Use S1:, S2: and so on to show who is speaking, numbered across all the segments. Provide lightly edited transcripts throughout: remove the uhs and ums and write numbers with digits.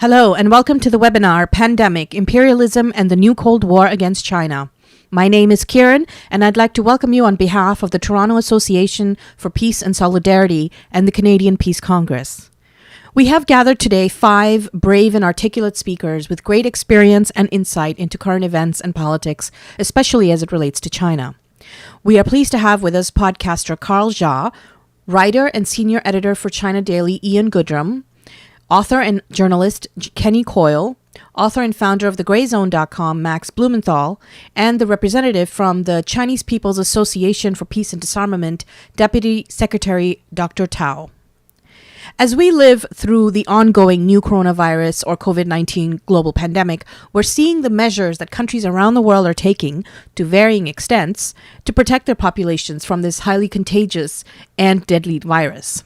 S1: Hello, and welcome to the webinar, Pandemic, Imperialism, and the New Cold War Against China. My name is Kieran, and I'd like to welcome you on behalf of the Toronto Association for Peace and Solidarity and the Canadian Peace Congress. We have gathered today 5 brave and articulate speakers with great experience and insight into current events and politics, especially as it relates to China. We are pleased to have with us podcaster Carl Zha, writer and senior editor for China Daily Ian Goodrum, author and journalist Kenny Coyle, author and founder of thegrayzone.com Max Blumenthal, and the representative from the Chinese People's Association for Peace and Disarmament, Deputy Secretary Dr. Tao. As we live through the ongoing new coronavirus or COVID-19 global pandemic, we're seeing the measures that countries around the world are taking, to varying extents, to protect their populations from this highly contagious and deadly virus.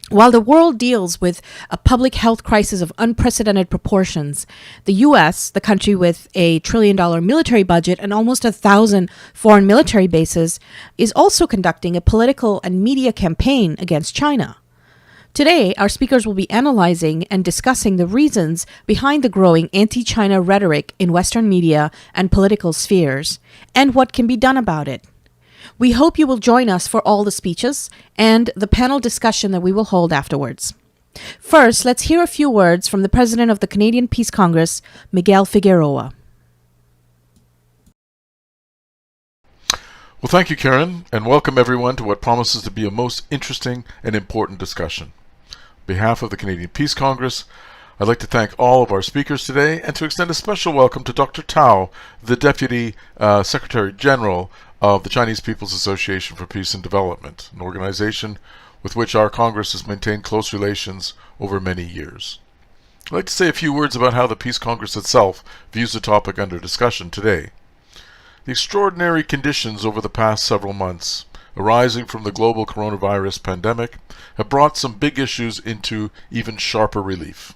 S1: While the world deals with a public health crisis of unprecedented proportions, the U.S., the country with a $1 trillion military budget and almost 1,000 foreign military bases, is also conducting a political and media campaign against China. Today, our speakers will be analyzing and discussing the reasons behind the growing anti-China rhetoric in Western media and political spheres, and what can be done about it. We hope you will join us for all the speeches and the panel discussion that we will hold afterwards. First, let's hear a few words from the President of the Canadian Peace Congress, Miguel Figueroa.
S2: Well, thank you, Karen, and welcome everyone to what promises to be a most interesting and important discussion. On behalf of the Canadian Peace Congress, I'd like to thank all of our speakers today and to extend a special welcome to Dr. Tao, the Deputy Secretary General of the Chinese People's Association for Peace and Development, an organization with which our Congress has maintained close relations over many years. I'd like to say a few words about how the Peace Congress itself views the topic under discussion today. The extraordinary conditions over the past several months arising from the global coronavirus pandemic have brought some big issues into even sharper relief.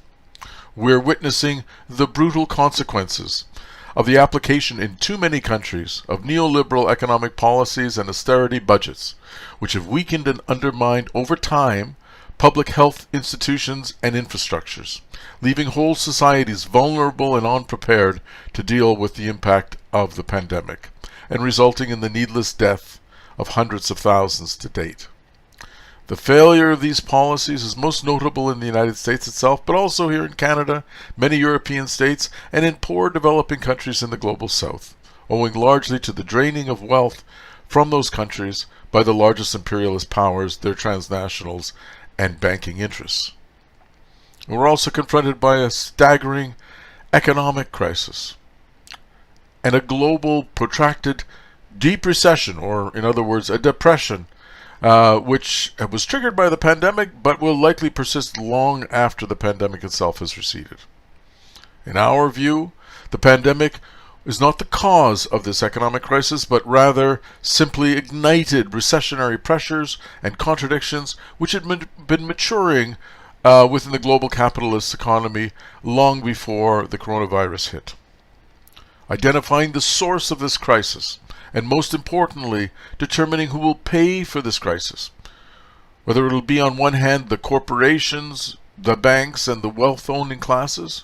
S2: We're witnessing the brutal consequences of the application in too many countries of neoliberal economic policies and austerity budgets, which have weakened and undermined over time public health institutions and infrastructures, leaving whole societies vulnerable and unprepared to deal with the impact of the pandemic, and resulting in the needless death of hundreds of thousands to date. The failure of these policies is most notable in the United States itself, but also here in Canada, many European states, and in poor developing countries in the global south, owing largely to the draining of wealth from those countries by the largest imperialist powers, their transnationals, and banking interests. And we're also confronted by a staggering economic crisis and a global protracted deep recession, or in other words, a depression, which was triggered by the pandemic but will likely persist long after the pandemic itself has receded. In our view, the pandemic is not the cause of this economic crisis, but rather simply ignited recessionary pressures and contradictions which had been maturing within the global capitalist economy long before the coronavirus hit. Identifying the source of this crisis, and most importantly, determining who will pay for this crisis, whether it will be on one hand the corporations, the banks, and the wealth-owning classes,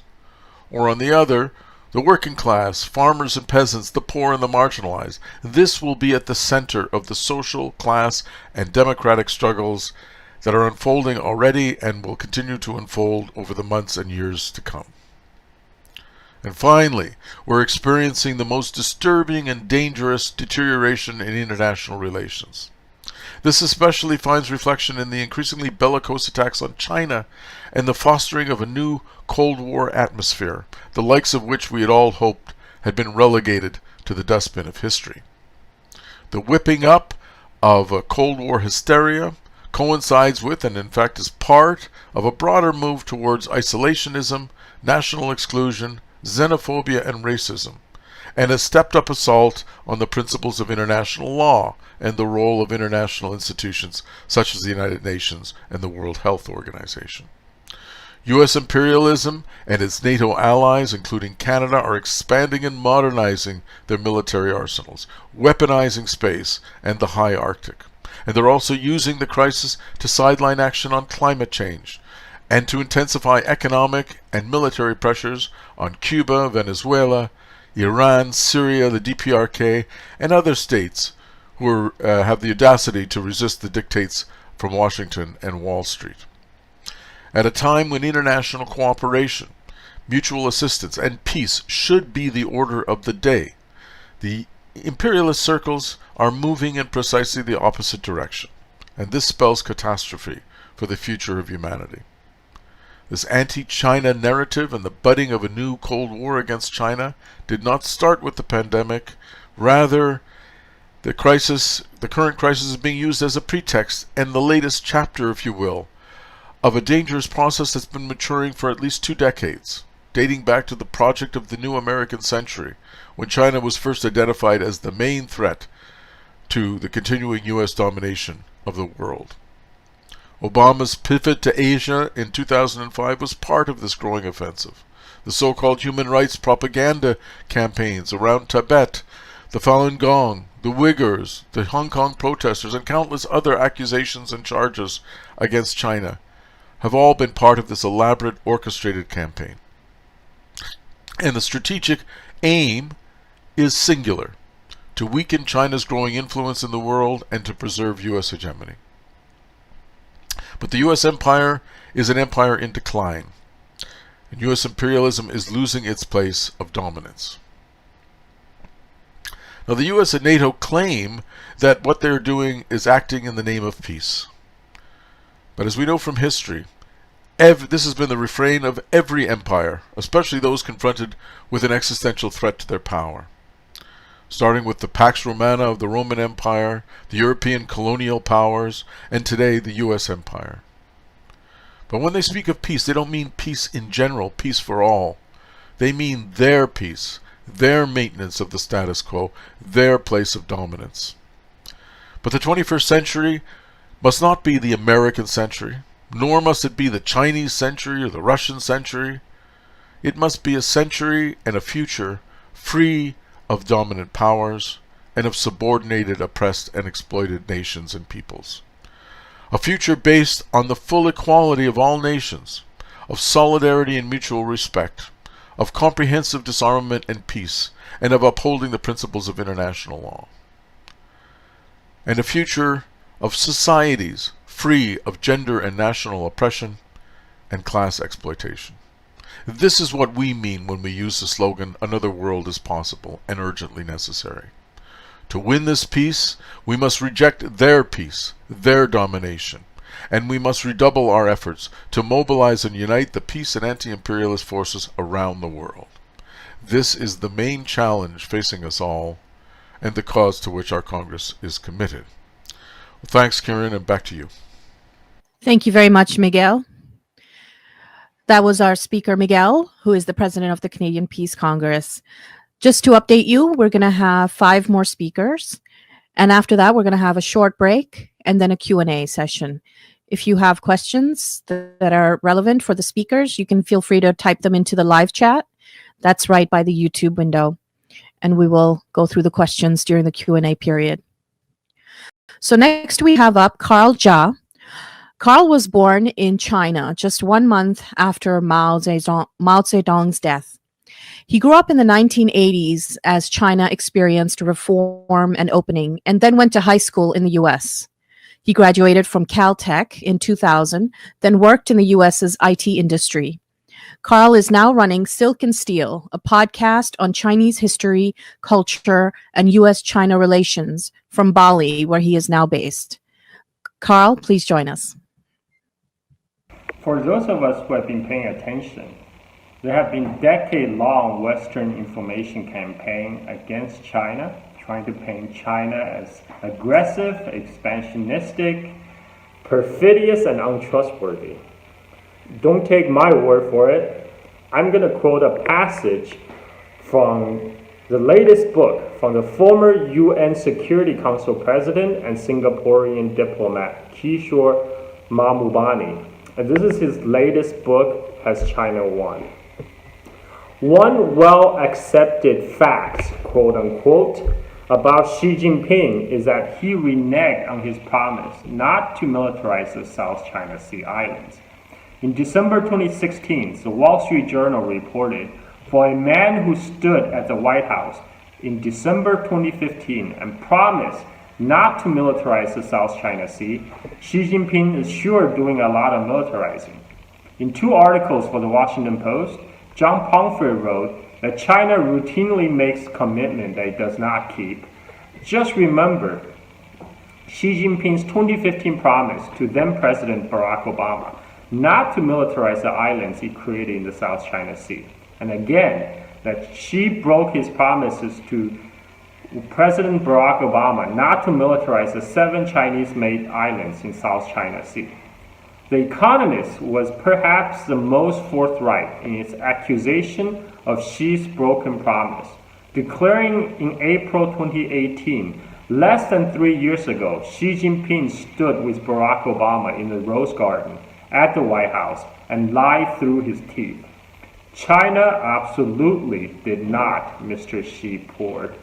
S2: or on the other, the working class, farmers and peasants, the poor and the marginalized. This will be at the center of the social, class, and democratic struggles that are unfolding already and will continue to unfold over the months and years to come. And finally, we're experiencing the most disturbing and dangerous deterioration in international relations. This especially finds reflection in the increasingly bellicose attacks on China and the fostering of a new Cold War atmosphere, the likes of which we had all hoped had been relegated to the dustbin of history. The whipping up of a Cold War hysteria coincides with, and in fact is part of, a broader move towards isolationism, national exclusion, xenophobia, and racism, and a stepped-up assault on the principles of international law and the role of international institutions such as the United Nations and the World Health Organization. U.S. imperialism and its NATO allies, including Canada, are expanding and modernizing their military arsenals, weaponizing space and the high Arctic. And they're also using the crisis to sideline action on climate change and to intensify economic and military pressures on Cuba, Venezuela, Iran, Syria, the DPRK, and other states who have the audacity to resist the dictates from Washington and Wall Street. At a time when international cooperation, mutual assistance, and peace should be the order of the day, the imperialist circles are moving in precisely the opposite direction, and this spells catastrophe for the future of humanity. This anti-China narrative and the budding of a new Cold War against China did not start with the pandemic. Rather, the current crisis is being used as a pretext and the latest chapter, if you will, of a dangerous process that's been maturing for at least 2 decades, dating back to the project of the new American century, when China was first identified as the main threat to the continuing U.S. domination of the world. Obama's pivot to Asia in 2005 was part of this growing offensive. The so-called human rights propaganda campaigns around Tibet, the Falun Gong, the Uyghurs, the Hong Kong protesters, and countless other accusations and charges against China have all been part of this elaborate orchestrated campaign. And the strategic aim is singular: to weaken China's growing influence in the world and to preserve U.S. hegemony. But the U.S. empire is an empire in decline, and U.S. imperialism is losing its place of dominance. Now, the U.S. and NATO claim that what they're doing is acting in the name of peace. But as we know from history, this has been the refrain of every empire, especially those confronted with an existential threat to their power. Starting with the Pax Romana of the Roman Empire, the European colonial powers, and today the U.S. empire. But when they speak of peace, they don't mean peace in general, peace for all. They mean their peace, their maintenance of the status quo, their place of dominance. But the 21st century must not be the American century, nor must it be the Chinese century or the Russian century. It must be a century and a future free of dominant powers and of subordinated, oppressed, and exploited nations and peoples. A future based on the full equality of all nations, of solidarity and mutual respect, of comprehensive disarmament and peace, and of upholding the principles of international law. And a future of societies free of gender and national oppression and class exploitation. This is what we mean when we use the slogan, "Another world is possible and urgently necessary." To win this peace, we must reject their peace, their domination, and we must redouble our efforts to mobilize and unite the peace and anti-imperialist forces around the world. This is the main challenge facing us all, and the cause to which our Congress is committed. Well, thanks, Kieran, and back to you.
S1: Thank you very much, Miguel. That was our speaker, Miguel, who is the president of the Canadian Peace Congress. Just to update you, we're going to have 5 more speakers. And after that, we're going to have a short break and then a Q&A session. If you have questions that are relevant for the speakers, you can feel free to type them into the live chat. That's right by the YouTube window. And we will go through the questions during the Q&A period. So next we have up Carl Zha. Carl was born in China just 1 month after Mao Zedong's death. He grew up in the 1980s as China experienced reform and opening, and then went to high school in the U.S. He graduated from Caltech in 2000, then worked in the U.S.'s IT industry. Carl is now running Silk and Steel, a podcast on Chinese history, culture, and U.S.-China relations from Bali, where he is now based. Carl, please join us.
S3: For those of us who have been paying attention, there have been decade-long Western information campaign against China, trying to paint China as aggressive, expansionistic, perfidious, and untrustworthy. Don't take my word for it. I'm going to quote a passage from the latest book from the former UN Security Council President and Singaporean diplomat Kishore Mahbubani. And this is his latest book, Has China Won? One well-accepted fact, quote-unquote, about Xi Jinping is that he reneged on his promise not to militarize the South China Sea Islands. In December 2016, the Wall Street Journal reported, for a man who stood at the White House in December 2015 and promised not to militarize the South China Sea, Xi Jinping is sure doing a lot of militarizing. In two articles for the Washington Post, John Pomfret wrote that China routinely makes commitment that it does not keep. Just remember Xi Jinping's 2015 promise to then President Barack Obama not to militarize the islands he created in the South China Sea. And again, that Xi broke his promises to President Barack Obama not to militarize the 7 Chinese-made islands in South China Sea. The Economist was perhaps the most forthright in its accusation of Xi's broken promise, declaring in April 2018, less than 3 years ago, Xi Jinping stood with Barack Obama in the Rose Garden at the White House and lied through his teeth. China absolutely did not, Mr. Xi poured,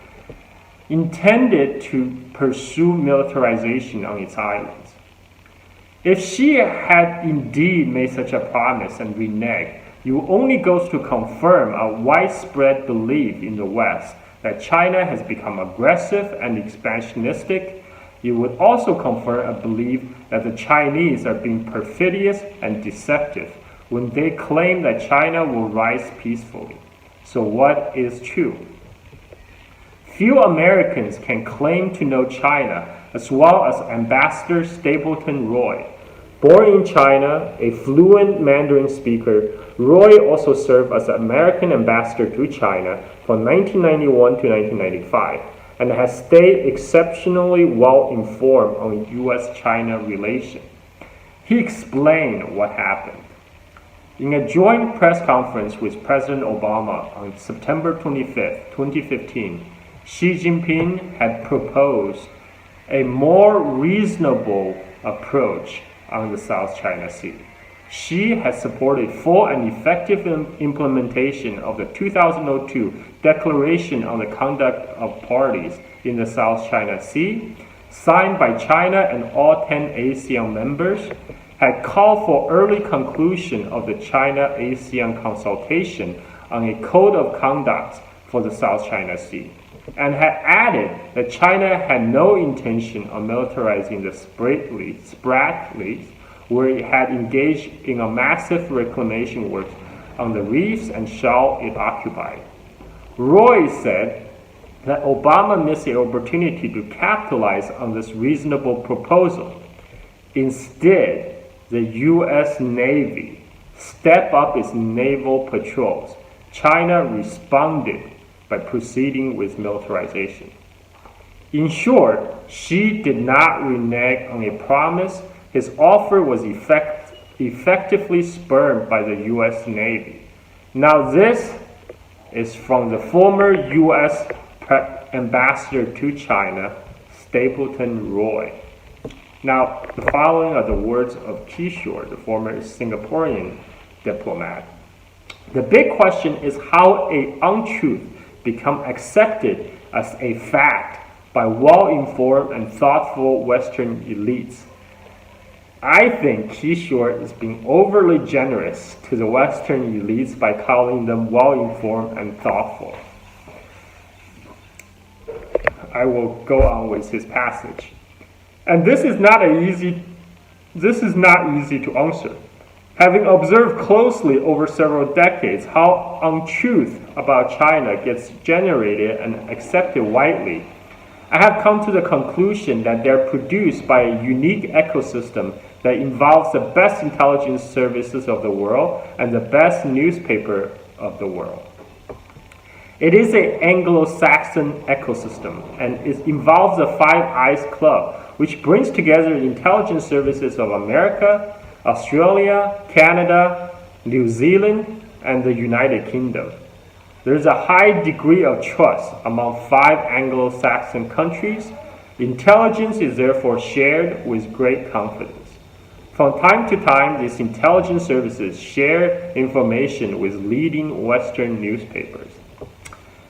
S3: intended to pursue militarization on its islands. If Xi had indeed made such a promise and reneged, it only goes to confirm a widespread belief in the West that China has become aggressive and expansionistic. It would also confirm a belief that the Chinese are being perfidious and deceptive when they claim that China will rise peacefully. So what is true? Few Americans can claim to know China as well as Ambassador Stapleton Roy. Born in China, a fluent Mandarin speaker, Roy also served as American ambassador to China from 1991 to 1995 and has stayed exceptionally well informed on U.S.-China relations. He explained what happened. In a joint press conference with President Obama on September 25, 2015, Xi Jinping had proposed a more reasonable approach on the South China Sea. Xi has supported full and effective implementation of the 2002 Declaration on the Conduct of Parties in the South China Sea, signed by China and all 10 ASEAN members, had called for early conclusion of the China-ASEAN consultation on a code of conduct for the South China Sea, and had added that China had no intention of militarizing the Spratlys, where it had engaged in a massive reclamation work on the reefs and shoal it occupied. Roy said that Obama missed the opportunity to capitalize on this reasonable proposal. Instead, the U.S. Navy stepped up its naval patrols. China responded by proceeding with militarization. In short, Xi did not renege on a promise. His offer was effectively spurned by the U.S. Navy. Now this is from the former U.S. ambassador to China, Stapleton Roy. Now, the following are the words of Kishore, the former Singaporean diplomat. The big question is how an untruth become accepted as a fact by well-informed and thoughtful Western elites. I think Kishore is being overly generous to the Western elites by calling them well-informed and thoughtful. I will go on with his passage. And this is not easy to answer. Having observed closely over several decades how untruth about China gets generated and accepted widely, I have come to the conclusion that they're produced by a unique ecosystem that involves the best intelligence services of the world and the best newspaper of the world. It is an Anglo-Saxon ecosystem, and it involves the Five Eyes Club, which brings together the intelligence services of America, Australia, Canada, New Zealand, and the United Kingdom. There is a high degree of trust among 5 Anglo-Saxon countries. Intelligence is therefore shared with great confidence. From time to time, these intelligence services share information with leading Western newspapers.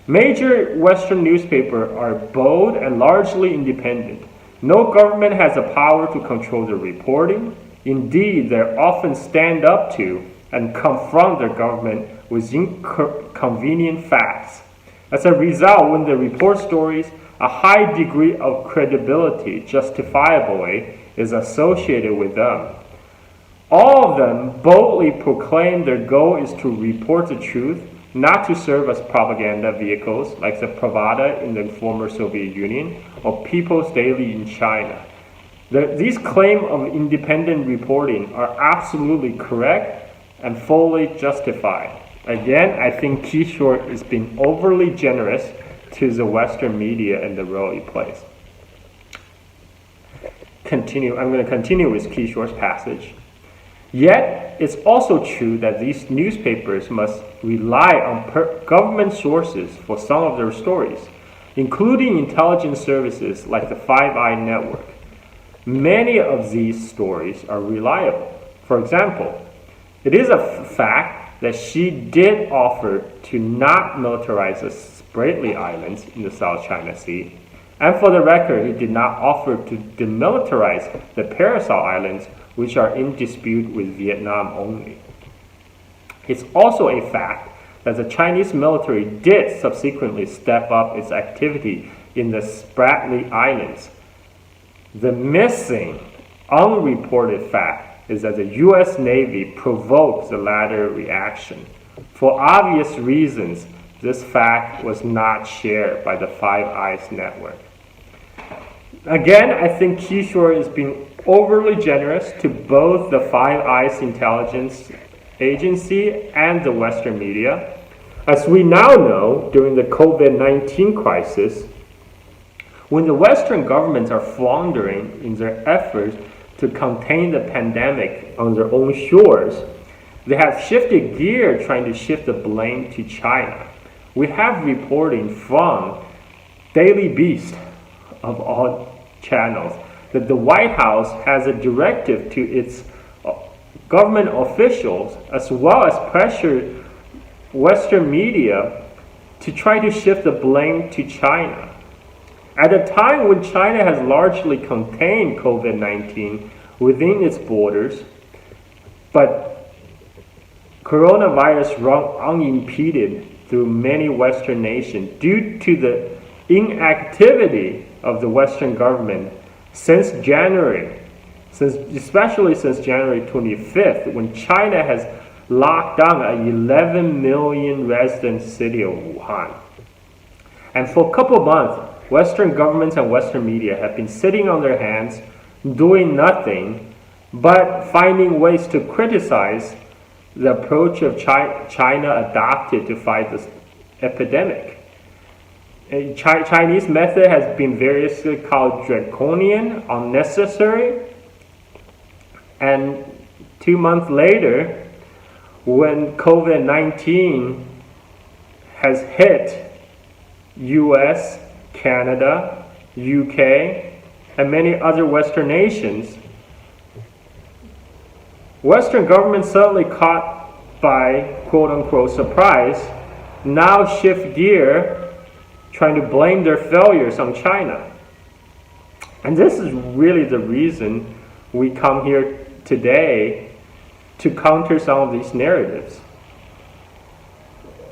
S3: Major Western newspapers are bold and largely independent. No government has the power to control their reporting. Indeed, they often stand up to and confront their government with inconvenient facts. As a result, when they report stories, a high degree of credibility justifiably is associated with them. All of them boldly proclaim their goal is to report the truth, not to serve as propaganda vehicles like the Pravda in the former Soviet Union or People's Daily in China. These claims of independent reporting are absolutely correct and fully justified. Again, I think Kishore is being overly generous to the Western media and the role it plays. I'm going to continue with Kishore's passage. Yet, it's also true that these newspapers must rely on government sources for some of their stories, including intelligence services like the Five Eye Network. Many of these stories are reliable. For example, it is a fact that Xi did offer to not militarize the Spratly Islands in the South China Sea, and for the record, he did not offer to demilitarize the Paracel Islands, which are in dispute with Vietnam only. It's also a fact that the Chinese military did subsequently step up its activity in the Spratly Islands. The missing, unreported fact is that the U.S. Navy provoked the latter reaction. For obvious reasons, this fact was not shared by the Five Eyes Network. Again, I think Kishore is being overly generous to both the Five Eyes intelligence agency and the Western media. As we now know, during the COVID-19 crisis, when the Western governments are floundering in their efforts to contain the pandemic on their own shores, they have shifted gear trying to shift the blame to China. We have reporting from Daily Beast of all channels that the White House has a directive to its government officials as well as pressure Western media to try to shift the blame to China. At a time when China has largely contained COVID-19 within its borders, but coronavirus run unimpeded through many Western nations due to the inactivity of the Western government especially since January 25th, when China has locked down an 11 million resident city of Wuhan. And for a couple of months, Western governments and Western media have been sitting on their hands, doing nothing, but finding ways to criticize the approach of China adopted to fight this epidemic. Chinese method has been variously called draconian, unnecessary, and 2 months later, when COVID-19 has hit US, Canada, UK, and many other Western nations, Western governments suddenly caught by quote-unquote surprise now shift gear trying to blame their failures on China. And this is really the reason we come here today to counter some of these narratives.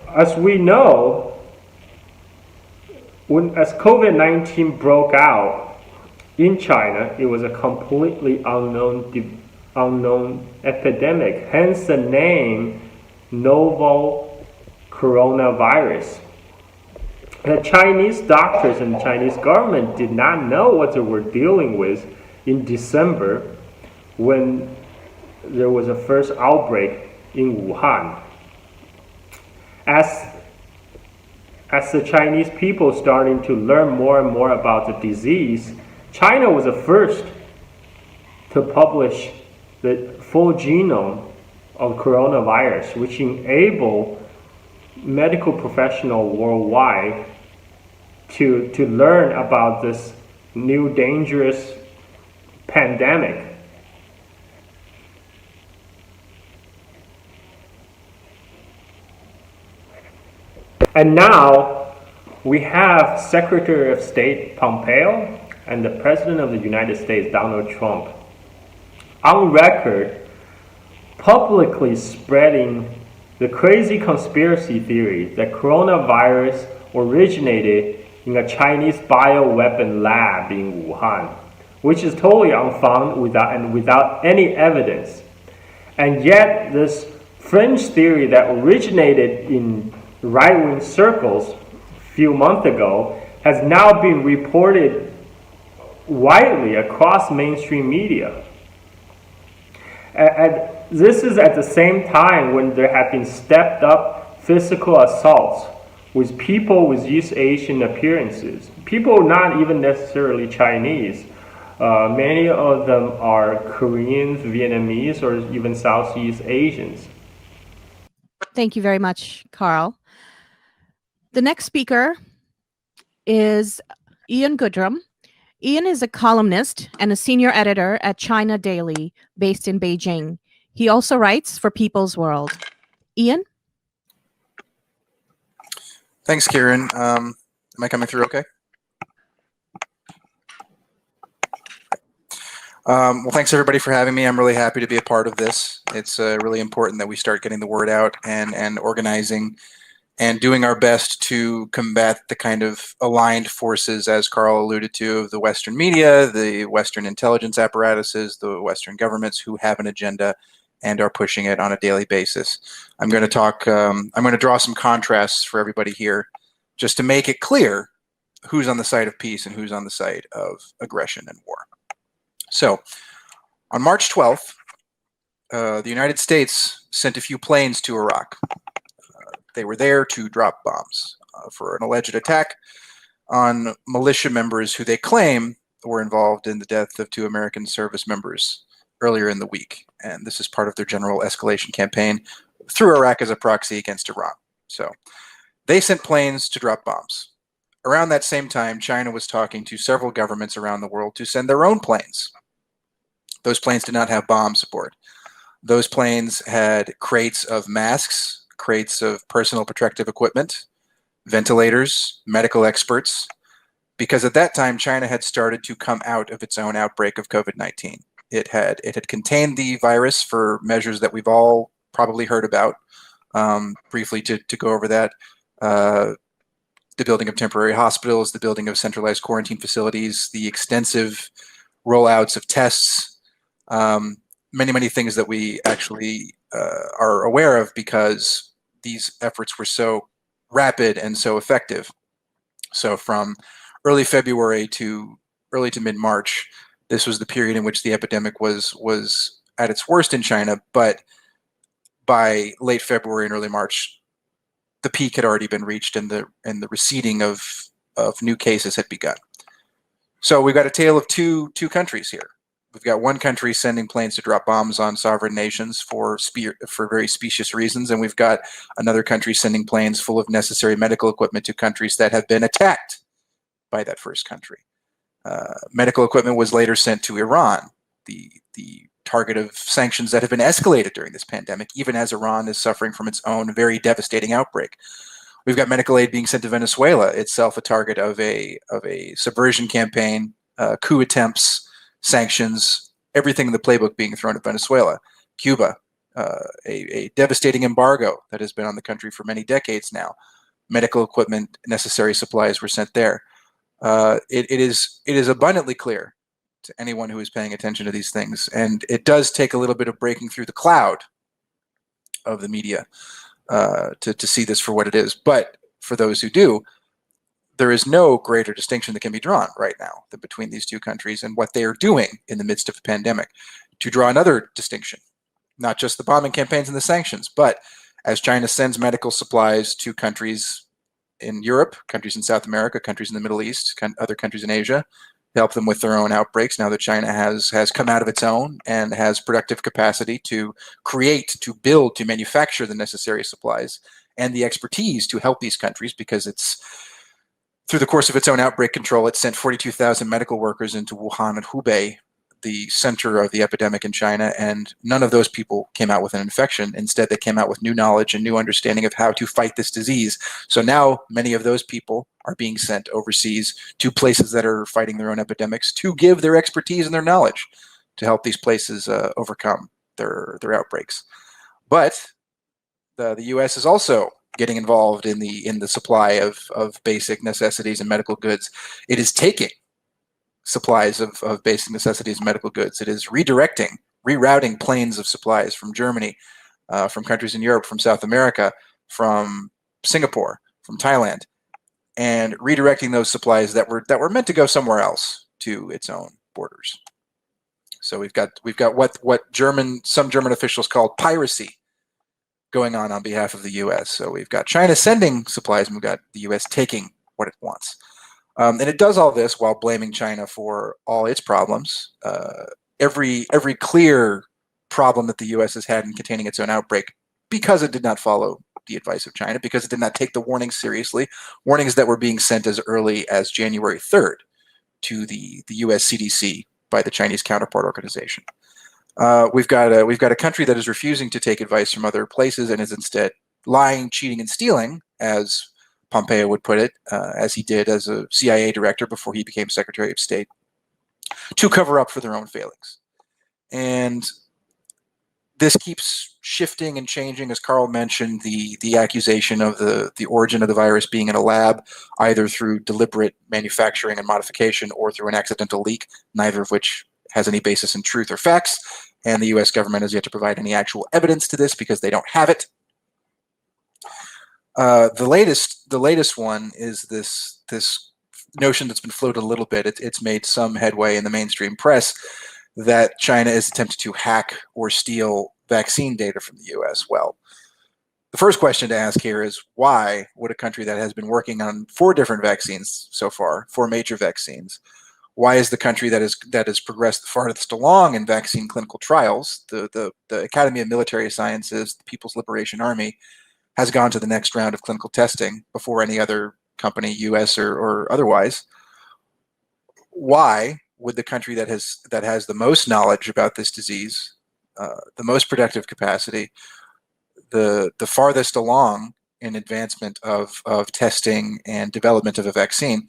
S3: As we know, as COVID-19 broke out in China, it was a completely unknown epidemic, hence the name novel coronavirus. The Chinese doctors and the Chinese government did not know what they were dealing with in December when there was a first outbreak in Wuhan. As the Chinese people starting to learn more and more about the disease, China was the first to publish the full genome of coronavirus, which enabled medical professionals worldwide to learn about this new dangerous pandemic. And now we have Secretary of State Pompeo and the President of the United States, Donald Trump, on record publicly spreading the crazy conspiracy theory that coronavirus originated in a Chinese bioweapon lab in Wuhan, which is totally unfounded without any evidence. And yet, this fringe theory that originated in right-wing circles a few months ago has now been reported widely across mainstream media. And this is at the same time when there have been stepped up physical assaults with people with East Asian appearances. People not even necessarily Chinese. Many of them are Koreans, Vietnamese, or even Southeast Asians.
S1: Thank you very much, Carl. The next speaker is Ian Goodrum. Ian is a columnist and a senior editor at China Daily, based in Beijing. He also writes for People's World. Ian?
S4: Thanks, Kieran. Am I coming through okay? Well, thanks everybody for having me. I'm really happy to be a part of this. It's really important that we start getting the word out and organizing and doing our best to combat the kind of aligned forces, as Carl alluded to, of the Western media, the Western intelligence apparatuses, the Western governments who have an agenda and are pushing it on a daily basis. I'm going to talk, I'm going to draw some contrasts for everybody here just to make it clear who's on the side of peace and who's on the side of aggression and war. So, on March 12th, the United States sent a few planes to Iraq. They were there to drop bombs for an alleged attack on militia members who they claim were involved in the death of 2 American service members earlier in the week. And this is part of their general escalation campaign through Iraq as a proxy against Iran. So they sent planes to drop bombs. Around that same time, China was talking to several governments around the world to send their own planes. Those planes did not have bombs aboard. Those planes had crates of masks, crates of personal protective equipment, ventilators, medical experts, because at that time China had started to come out of its own outbreak of COVID-19. It had contained the virus for measures that we've all probably heard about. Briefly to go over that, the building of temporary hospitals, the building of centralized quarantine facilities, the extensive rollouts of tests, many things that we actually are aware of because these efforts were so rapid and so effective. So from early February to mid-March, this was the period in which the epidemic was at its worst in China, but by late February and early March, the peak had already been reached and the receding of new cases had begun. So we've got a tale of two countries here. We've got one country sending planes to drop bombs on sovereign nations for very specious reasons, and we've got another country sending planes full of necessary medical equipment to countries that have been attacked by that first country. Medical equipment was later sent to Iran, the target of sanctions that have been escalated during this pandemic, even as Iran is suffering from its own very devastating outbreak. We've got medical aid being sent to Venezuela, itself a target of a subversion campaign, coup attempts, sanctions, everything in the playbook being thrown at Venezuela. Cuba, a devastating embargo that has been on the country for many decades now. Medical equipment, necessary supplies were sent there. It is abundantly clear to anyone who is paying attention to these things, and it does take a little bit of breaking through the cloud of the media to see this for what it is. But for those who do, there is no greater distinction that can be drawn right now than between these two countries and what they are doing in the midst of a pandemic. To draw another distinction, not just the bombing campaigns and the sanctions, but as China sends medical supplies to countries in Europe, countries in South America, countries in the Middle East, other countries in Asia, to help them with their own outbreaks, now that China has come out of its own and has productive capacity to create, to build, to manufacture the necessary supplies and the expertise to help these countries, because it's through the course of its own outbreak control, it sent 42,000 medical workers into Wuhan and Hubei, the center of the epidemic in China, and none of those people came out with an infection. Instead, they came out with new knowledge and new understanding of how to fight this disease. So now many of those people are being sent overseas to places that are fighting their own epidemics to give their expertise and their knowledge to help these places overcome their outbreaks. But the U.S. is also getting involved in the supply of basic necessities and medical goods. It is taking supplies of basic necessities and medical goods. It is rerouting planes of supplies from Germany, from countries in Europe, from South America, from Singapore, from Thailand, and redirecting those supplies that were meant to go somewhere else to its own borders. So we've got what some German officials called piracy going on behalf of the U.S. So we've got China sending supplies, and we've got the U.S. taking what it wants. And it does all this while blaming China for all its problems. Every clear problem that the U.S. has had in containing its own outbreak, because it did not follow the advice of China, because it did not take the warnings seriously, warnings that were being sent as early as January 3rd to the U.S. CDC by the Chinese counterpart organization. We've got a country that is refusing to take advice from other places and is instead lying, cheating, and stealing, as Pompeo would put it, as he did as a CIA director before he became Secretary of State, to cover up for their own failings. And this keeps shifting and changing. As Carl mentioned, the accusation of the origin of the virus being in a lab, either through deliberate manufacturing and modification or through an accidental leak, neither of which has any basis in truth or facts, and the U.S. government has yet to provide any actual evidence to this because they don't have it. The latest one is this notion that's been floated a little bit. It's made some headway in the mainstream press that China is attempting to hack or steal vaccine data from the U.S. Well, the first question to ask here is, why would a country that has been working on 4 different vaccines so far, 4 major vaccines, why is the country that has progressed the farthest along in vaccine clinical trials, the Academy of Military Sciences, the People's Liberation Army, has gone to the next round of clinical testing before any other company, U.S. or otherwise? Why would the country that has the most knowledge about this disease, the most productive capacity, the farthest along in advancement of testing and development of a vaccine,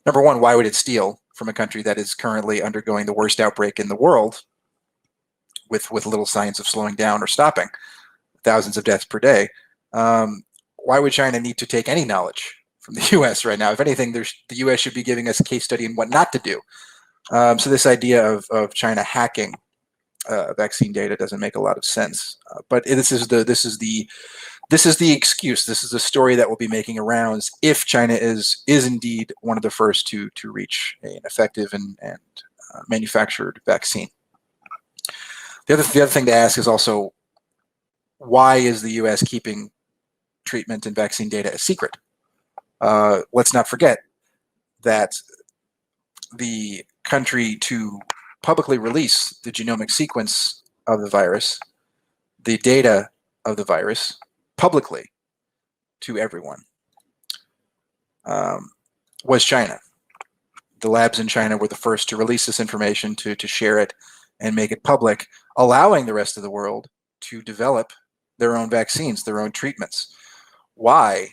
S4: number one, why would it steal from a country that is currently undergoing the worst outbreak in the world, with little signs of slowing down or stopping, thousands of deaths per day? Why would China need to take any knowledge from the U.S. right now? If anything, the U.S. should be giving us a case study in what not to do. So this idea of China hacking vaccine data doesn't make a lot of sense. But this is the excuse. This is the story that will be making rounds if China is indeed one of the first to reach an effective and manufactured vaccine. The other thing to ask is also, why is the U.S. keeping treatment and vaccine data a secret? Let's not forget that the country to publicly release the genomic sequence of the virus, the data of the virus, publicly to everyone, was China. The labs in China were the first to release this information, to share it and make it public, allowing the rest of the world to develop their own vaccines, their own treatments. Why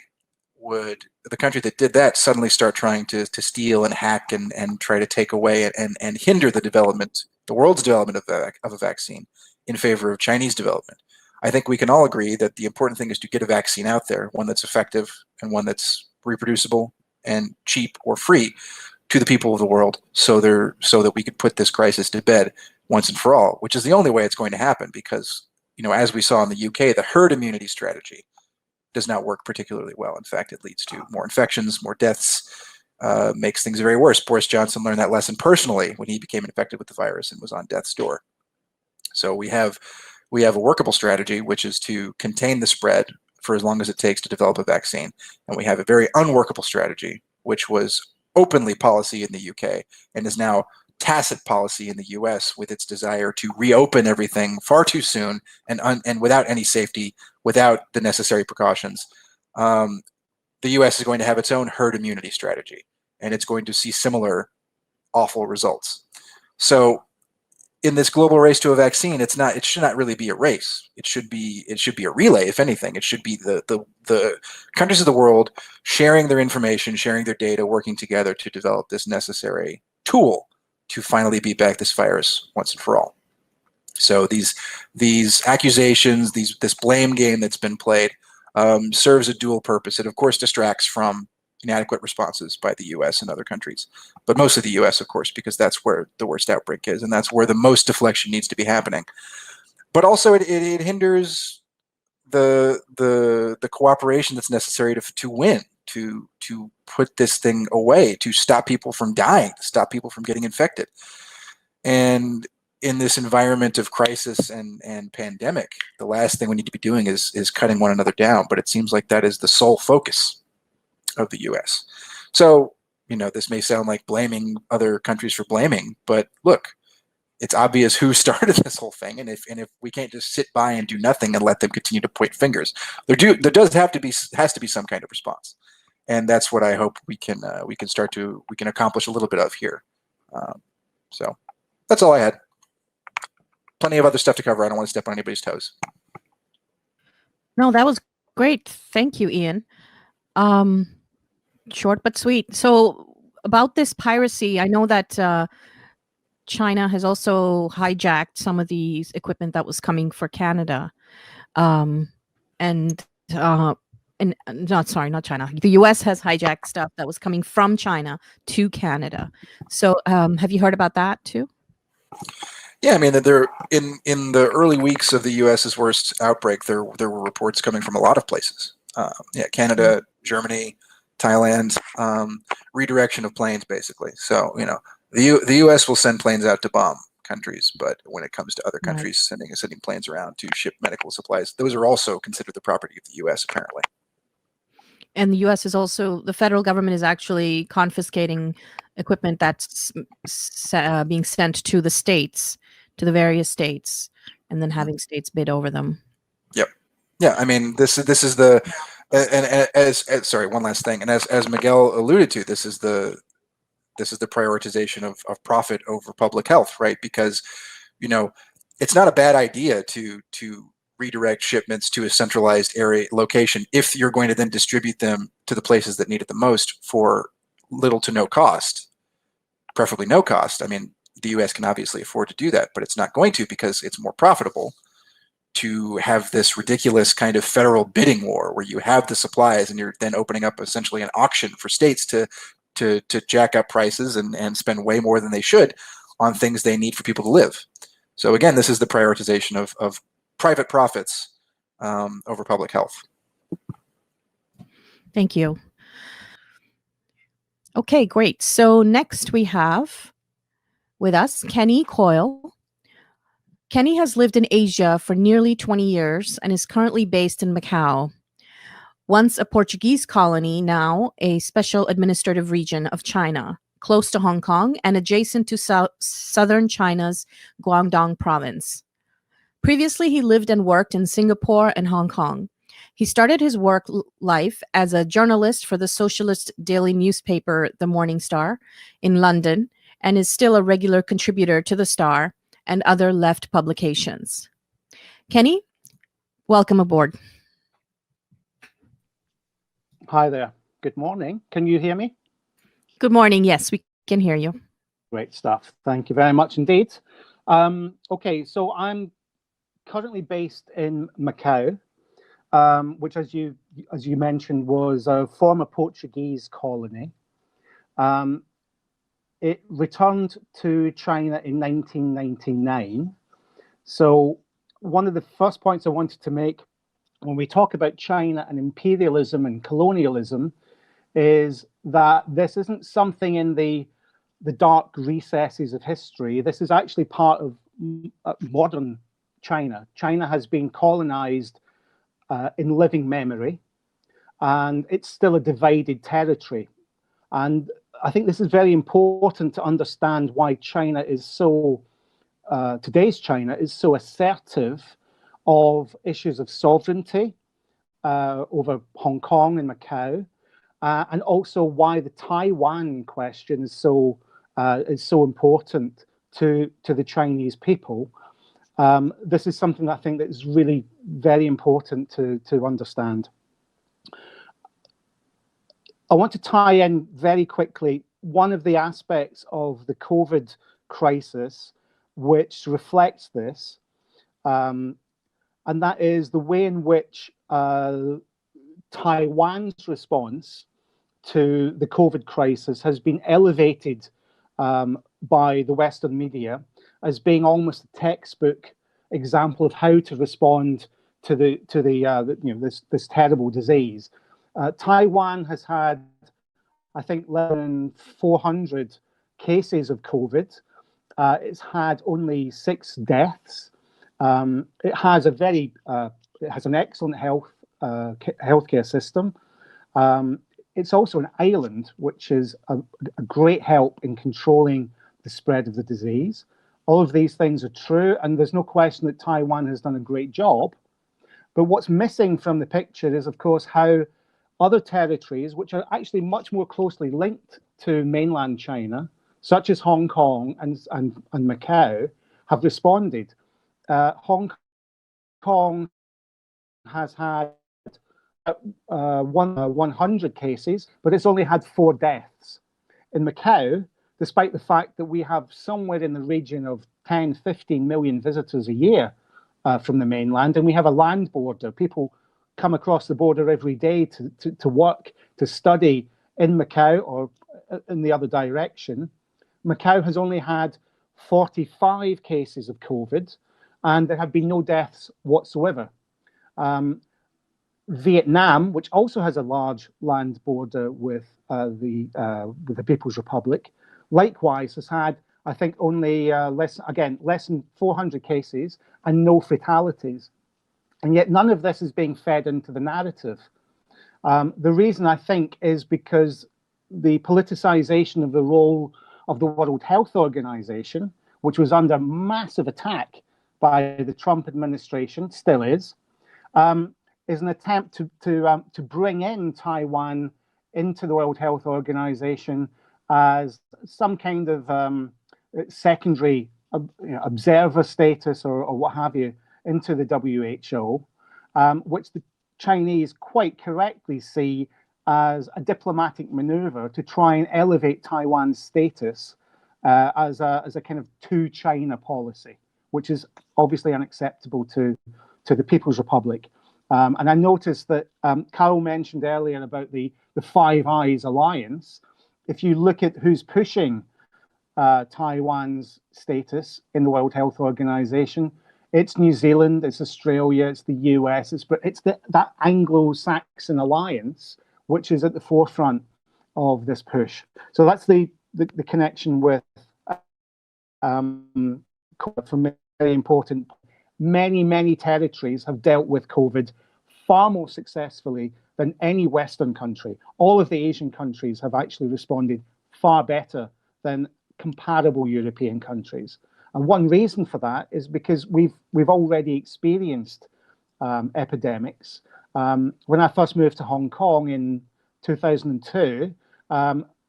S4: would the country that did that suddenly start trying to steal and hack and try to take away and hinder the world's development of a vaccine in favor of Chinese development? I think we can all agree that the important thing is to get a vaccine out there, one that's effective and one that's reproducible and cheap or free to the people of the world, so that we could put this crisis to bed once and for all, which is the only way it's going to happen, because, as we saw in the UK, the herd immunity strategy does not work particularly well. In fact, it leads to more infections, more deaths, makes things very worse. Boris Johnson learned that lesson personally when he became infected with the virus and was on death's door. So we have a workable strategy, which is to contain the spread for as long as it takes to develop a vaccine. And we have a very unworkable strategy, which was openly policy in the UK and is now tacit policy in the US, with its desire to reopen everything far too soon and without any safety, without the necessary precautions. The US is going to have its own herd immunity strategy, and it's going to see similar awful results. So in this global race to a vaccine, it should not really be a race. It should be a relay, if anything. It should be the countries of the world sharing their information, sharing their data, working together to develop this necessary tool to finally beat back this virus once and for all. So these accusations, this blame game that's been played serves a dual purpose. It, of course, distracts from inadequate responses by the U.S. and other countries, but mostly the U.S., of course, because that's where the worst outbreak is, and that's where the most deflection needs to be happening. But also, it hinders the cooperation that's necessary to win, to put this thing away, to stop people from dying, to stop people from getting infected. And in this environment of crisis and pandemic, the last thing we need to be doing is cutting one another down. But it seems like that is the sole focus of the U.S. So, this may sound like blaming other countries for blaming, but look, it's obvious who started this whole thing, and if we can't just sit by and do nothing and let them continue to point fingers, there has to be some kind of response, and that's what I hope we can accomplish a little bit of here. So that's all I had. Plenty of other stuff to cover. I don't want to step on anybody's toes.
S1: No, that was great. Thank you, Ian. Short but sweet. So about this piracy, I know that China has also hijacked some of these equipment that was coming for Canada. Not China. The US has hijacked stuff that was coming from China to Canada. So have you heard about that too?
S4: Yeah, I mean, there in the early weeks of the U.S.'s worst outbreak, there were reports coming from a lot of places. Canada, Germany, Thailand, redirection of planes, basically. So, the U.S. will send planes out to bomb countries, but when it comes to other countries sending planes around to ship medical supplies, those are also considered the property of the U.S. apparently.
S1: And the U.S. is also, the federal government is actually confiscating equipment that's being sent to the states, to the various states, and then having states bid over them.
S4: Yep. Yeah. I mean, this is the, and sorry, one last thing. And as Miguel alluded to, this is the prioritization of profit over public health, right? Because, it's not a bad idea to redirect shipments to a centralized location if you're going to then distribute them to the places that need it the most for little to no cost, preferably no cost. I mean, the U.S. can obviously afford to do that, but it's not going to, because it's more profitable to have this ridiculous kind of federal bidding war where you have the supplies and you're then opening up essentially an auction for states to jack up prices and spend way more than they should on things they need for people to live. So again, this is the prioritization of private profits over public health.
S1: Thank you. Okay, great. So next we have with us Kenny Coyle. Kenny has lived in Asia for nearly 20 years and is currently based in Macau. Once a Portuguese colony, now a special administrative region of China, close to Hong Kong and adjacent to southern China's Guangdong province. Previously, he lived and worked in Singapore and Hong Kong. He started his work life as a journalist for the socialist daily newspaper The Morning Star in London, and is still a regular contributor to The Star and other left publications. Kenny, welcome aboard.
S5: Hi there. Good morning. Can you hear me?
S1: Good morning. Yes, we can hear you.
S5: Great stuff. Thank you very much indeed. Okay, so I'm currently based in Macau, which, as you mentioned, was a former Portuguese colony. It returned to China in 1999. So one of the first points I wanted to make when we talk about China and imperialism and colonialism is that this isn't something in the dark recesses of history. This is actually part of modern China. China has been colonized in living memory, and it's still a divided territory. And I think this is very important to understand why China is so, today's China is so assertive of issues of sovereignty over Hong Kong and Macau, and also why the Taiwan question is so important to the Chinese people. This is something I think that is really very important to understand. I want to tie in very quickly one of the aspects of the COVID crisis which reflects this, and that is the way in which Taiwan's response to the COVID crisis has been elevated by the Western media as being almost a textbook example of how to respond to this terrible disease. Taiwan has had, I think, less than 400 cases of COVID. It's had only 6 deaths. It has an excellent healthcare system. It's also an island, which is a great help in controlling the spread of the disease. All of these things are true, and there's no question that Taiwan has done a great job. But what's missing from the picture is, of course, how other territories, which are actually much more closely linked to mainland China, such as Hong Kong and Macau, have responded. Hong Kong has had 100 cases, but it's only had 4 deaths. In Macau, despite the fact that we have somewhere in the region of 10, 15 million visitors a year from the mainland, and we have a land border. People come across the border every day to work, to study in Macau or in the other direction. Macau has only had 45 cases of COVID, and there have been no deaths whatsoever. Vietnam, which also has a large land border with the People's Republic, likewise has had, I think, only less than 400 cases and no fatalities. And yet none of this is being fed into the narrative. The reason, I think, is because the politicization of the role of the World Health Organization, which was under massive attack by the Trump administration, still is an attempt to bring in Taiwan into the World Health Organization as some kind of secondary observer status or what have you into the WHO, which the Chinese quite correctly see as a diplomatic maneuver to try and elevate Taiwan's status as a kind of two-China policy, which is obviously unacceptable to the People's Republic. And I noticed that Carl mentioned earlier about the Five Eyes alliance. If you look at who's pushing Taiwan's status in the World Health Organization, it's New Zealand, it's Australia, it's the US, it's that Anglo-Saxon alliance which is at the forefront of this push. So that's the connection with for me, very important. Many territories have dealt with COVID far more successfully than any Western country. All of the Asian countries have actually responded far better than comparable European countries. And one reason for that is because we've already experienced epidemics. When I first moved to Hong Kong in 2002,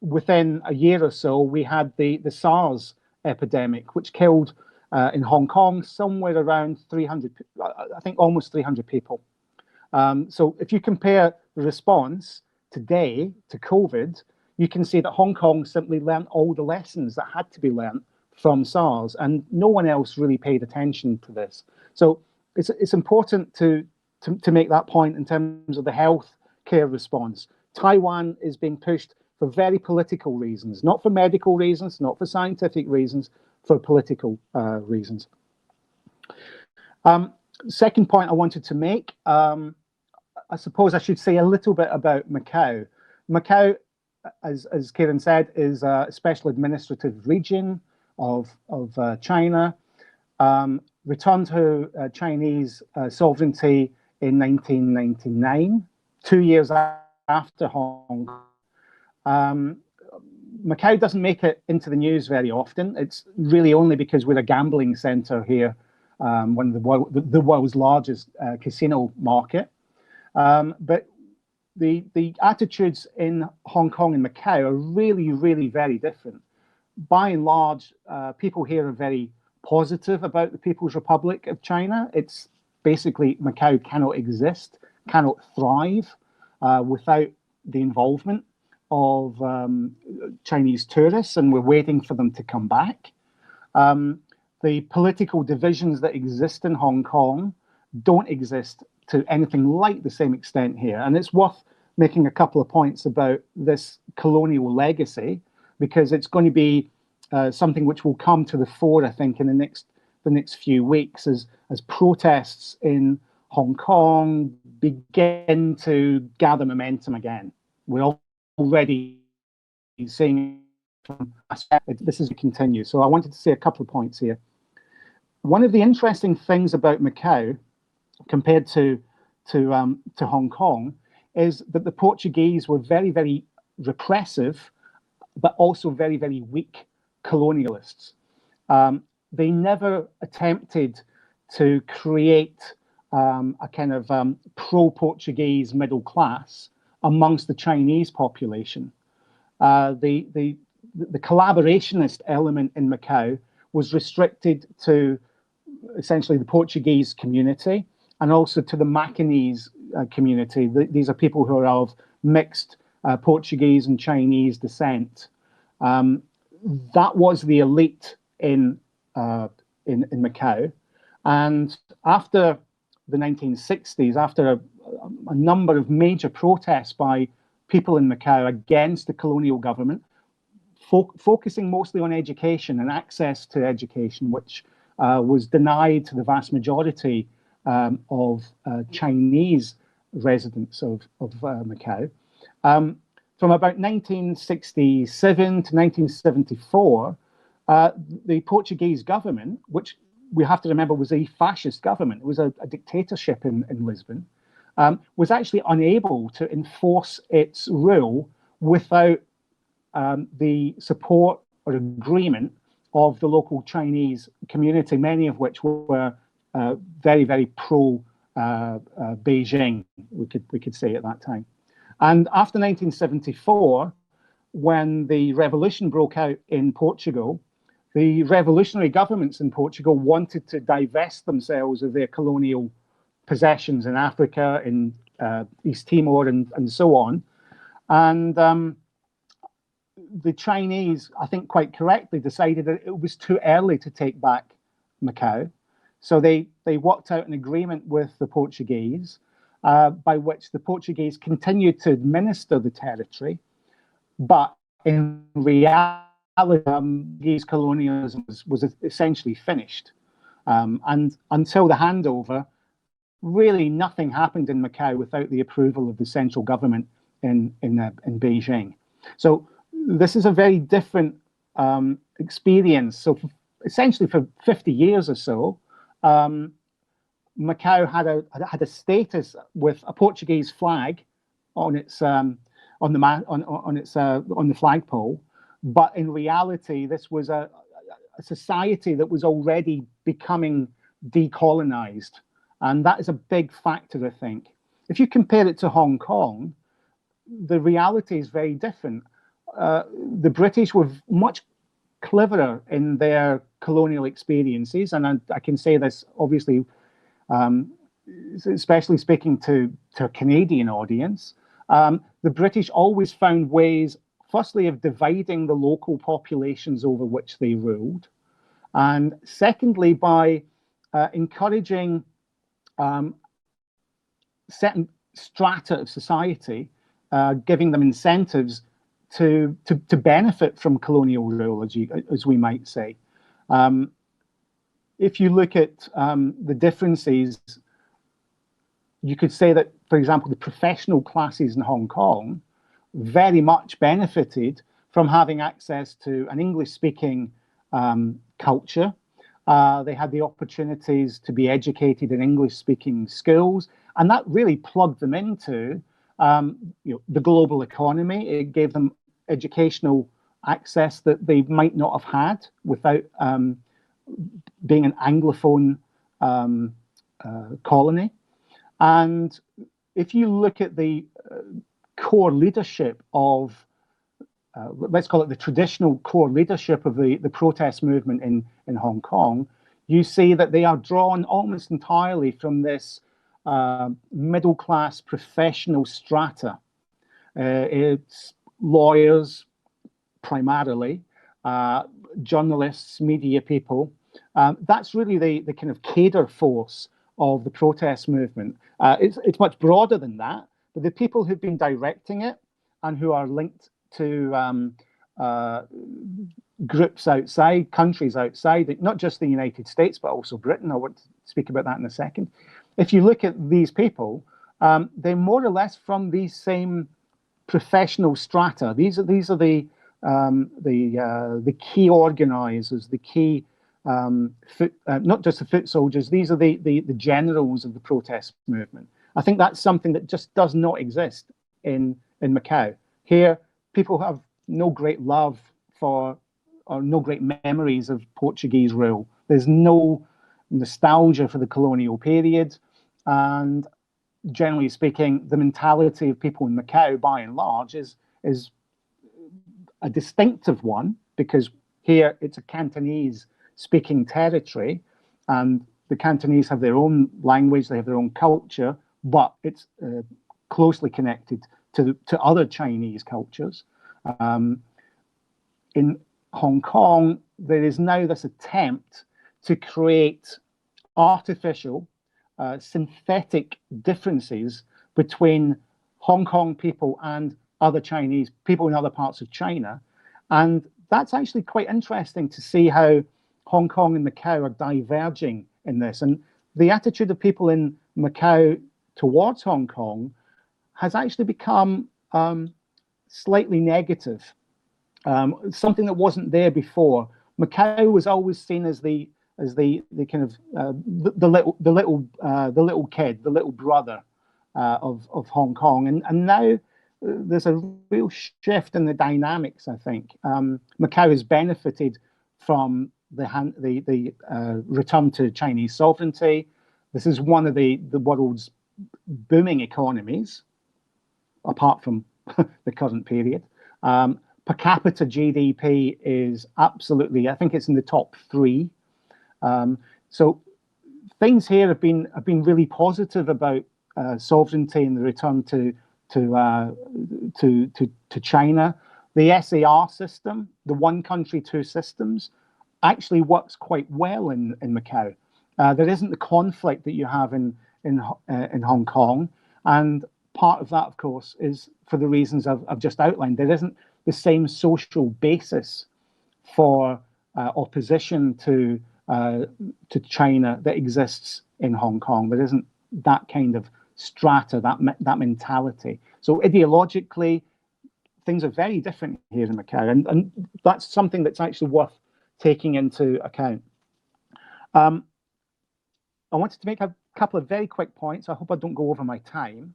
S5: within a year or so, we had the SARS epidemic, which killed in Hong Kong somewhere around 300, I think almost 300 people. So if you compare the response today to COVID, you can see that Hong Kong simply learned all the lessons that had to be learned from SARS, and no one else really paid attention to this. So it's important to make that point in terms of the health care response. Taiwan is being pushed for very political reasons, not for medical reasons, not for scientific reasons, for political reasons. Second point I wanted to make, I suppose I should say a little bit about Macau. Macau, as Kieran said, is a special administrative region of China, returned to Chinese sovereignty in 1999, 2 years after Hong Kong. Macau doesn't make it into the news very often. It's really only because we're a gambling center here, one of the world's largest casino market. But the attitudes in Hong Kong and Macau are really very different. By and large, people here are very positive about the People's Republic of China. It's basically Macau cannot exist, cannot thrive without the involvement of Chinese tourists, and we're waiting for them to come back. The political divisions that exist in Hong Kong don't exist to anything like the same extent here. And it's worth making a couple of points about this colonial legacy, because it's going to be something which will come to the fore, I think, in the next few weeks as protests in Hong Kong begin to gather momentum again. We're already seeing this is to continue. So I wanted to say a couple of points here. One of the interesting things about Macau, compared to Hong Kong, is that the Portuguese were very, very repressive, but also very, very weak colonialists. They never attempted to create a kind of pro-Portuguese middle class amongst the Chinese population. The collaborationist element in Macau was restricted to essentially the Portuguese community and also to the Macanese community. These are people who are of mixed Portuguese and Chinese descent. That was the elite in Macau. And after the 1960s, after a number of major protests by people in Macau against the colonial government, focusing mostly on education and access to education, which was denied to the vast majority of Chinese residents of Macau. From about 1967 to 1974, the Portuguese government, which we have to remember was a fascist government, it was a dictatorship in Lisbon, was actually unable to enforce its rule without the support or agreement of the local Chinese community, many of which were very, very pro Beijing, we could say at that time. And after 1974, when the revolution broke out in Portugal, the revolutionary governments in Portugal wanted to divest themselves of their colonial possessions in Africa, in East Timor, and so on. And the Chinese, I think quite correctly, decided that it was too early to take back Macau. So they worked out an agreement with the Portuguese by which the Portuguese continued to administer the territory, but in reality, Portuguese colonialism was essentially finished. And until the handover, really nothing happened in Macau without the approval of the central government in Beijing. So this is a very different experience. So essentially for 50 years or so, Macau had a status with a Portuguese flag on its on the flagpole, but in reality, this was a society that was already becoming decolonized, and that is a big factor, I think. If you compare it to Hong Kong, the reality is very different. The British were much cleverer in their colonial experiences, and I can say this obviously, especially speaking to a Canadian audience. The British always found ways, firstly, of dividing the local populations over which they ruled, and secondly, by encouraging certain strata of society, giving them incentives to benefit from colonial rule, as we might say. If you look at the differences, you could say that, for example, the professional classes in Hong Kong very much benefited from having access to an English-speaking culture. They had the opportunities to be educated in English-speaking schools, and that really plugged them into the global economy. It gave them educational access that they might not have had without being an Anglophone colony. And if you look at the core leadership of, let's call it the traditional core leadership of the protest movement in Hong Kong, you see that they are drawn almost entirely from this middle-class professional strata. It's lawyers, primarily, journalists, media people. That's really the kind of cadre force of the protest movement. It's much broader than that, but the people who've been directing it and who are linked to groups outside, countries outside, not just the United States, but also Britain. I want to speak about that in a second. If you look at these people, they're more or less from these same professional strata. These are the key organizers, the key not just the foot soldiers. These are the generals of the protest movement. I think that's something that just does not exist in Macau. Here, people have no great love for or no great memories of Portuguese rule. There's no nostalgia for the colonial period, and generally speaking, the mentality of people in Macau, by and large, is a distinctive one, because here it's a Cantonese-speaking territory, and the Cantonese have their own language, they have their own culture, but it's closely connected to other Chinese cultures. In Hong Kong, there is now this attempt to create artificial, synthetic differences between Hong Kong people and other Chinese people in other parts of China. And that's actually quite interesting to see how Hong Kong and Macau are diverging in this. And the attitude of people in Macau towards Hong Kong has actually become slightly negative. Something that wasn't there before. Macau was always seen as the kind of the little kid, the little brother of Hong Kong, and now there's a real shift in the dynamics. I think Macau has benefited from the return to Chinese sovereignty. This is one of the world's booming economies, apart from the current period. Per capita GDP is absolutely, I think it's in the top 3. So things here have been really positive about sovereignty and the return to China. The SAR system, the one country, two systems, actually works quite well in Macau. There isn't the conflict that you have in Hong Kong, and part of that, of course, is for the reasons I've just outlined. There isn't the same social basis for opposition to China that exists in Hong Kong. There isn't that kind of strata, that mentality. So ideologically, things are very different here in Macau, and that's something that's actually worth taking into account. I wanted to make a couple of very quick points. I hope I don't go over my time.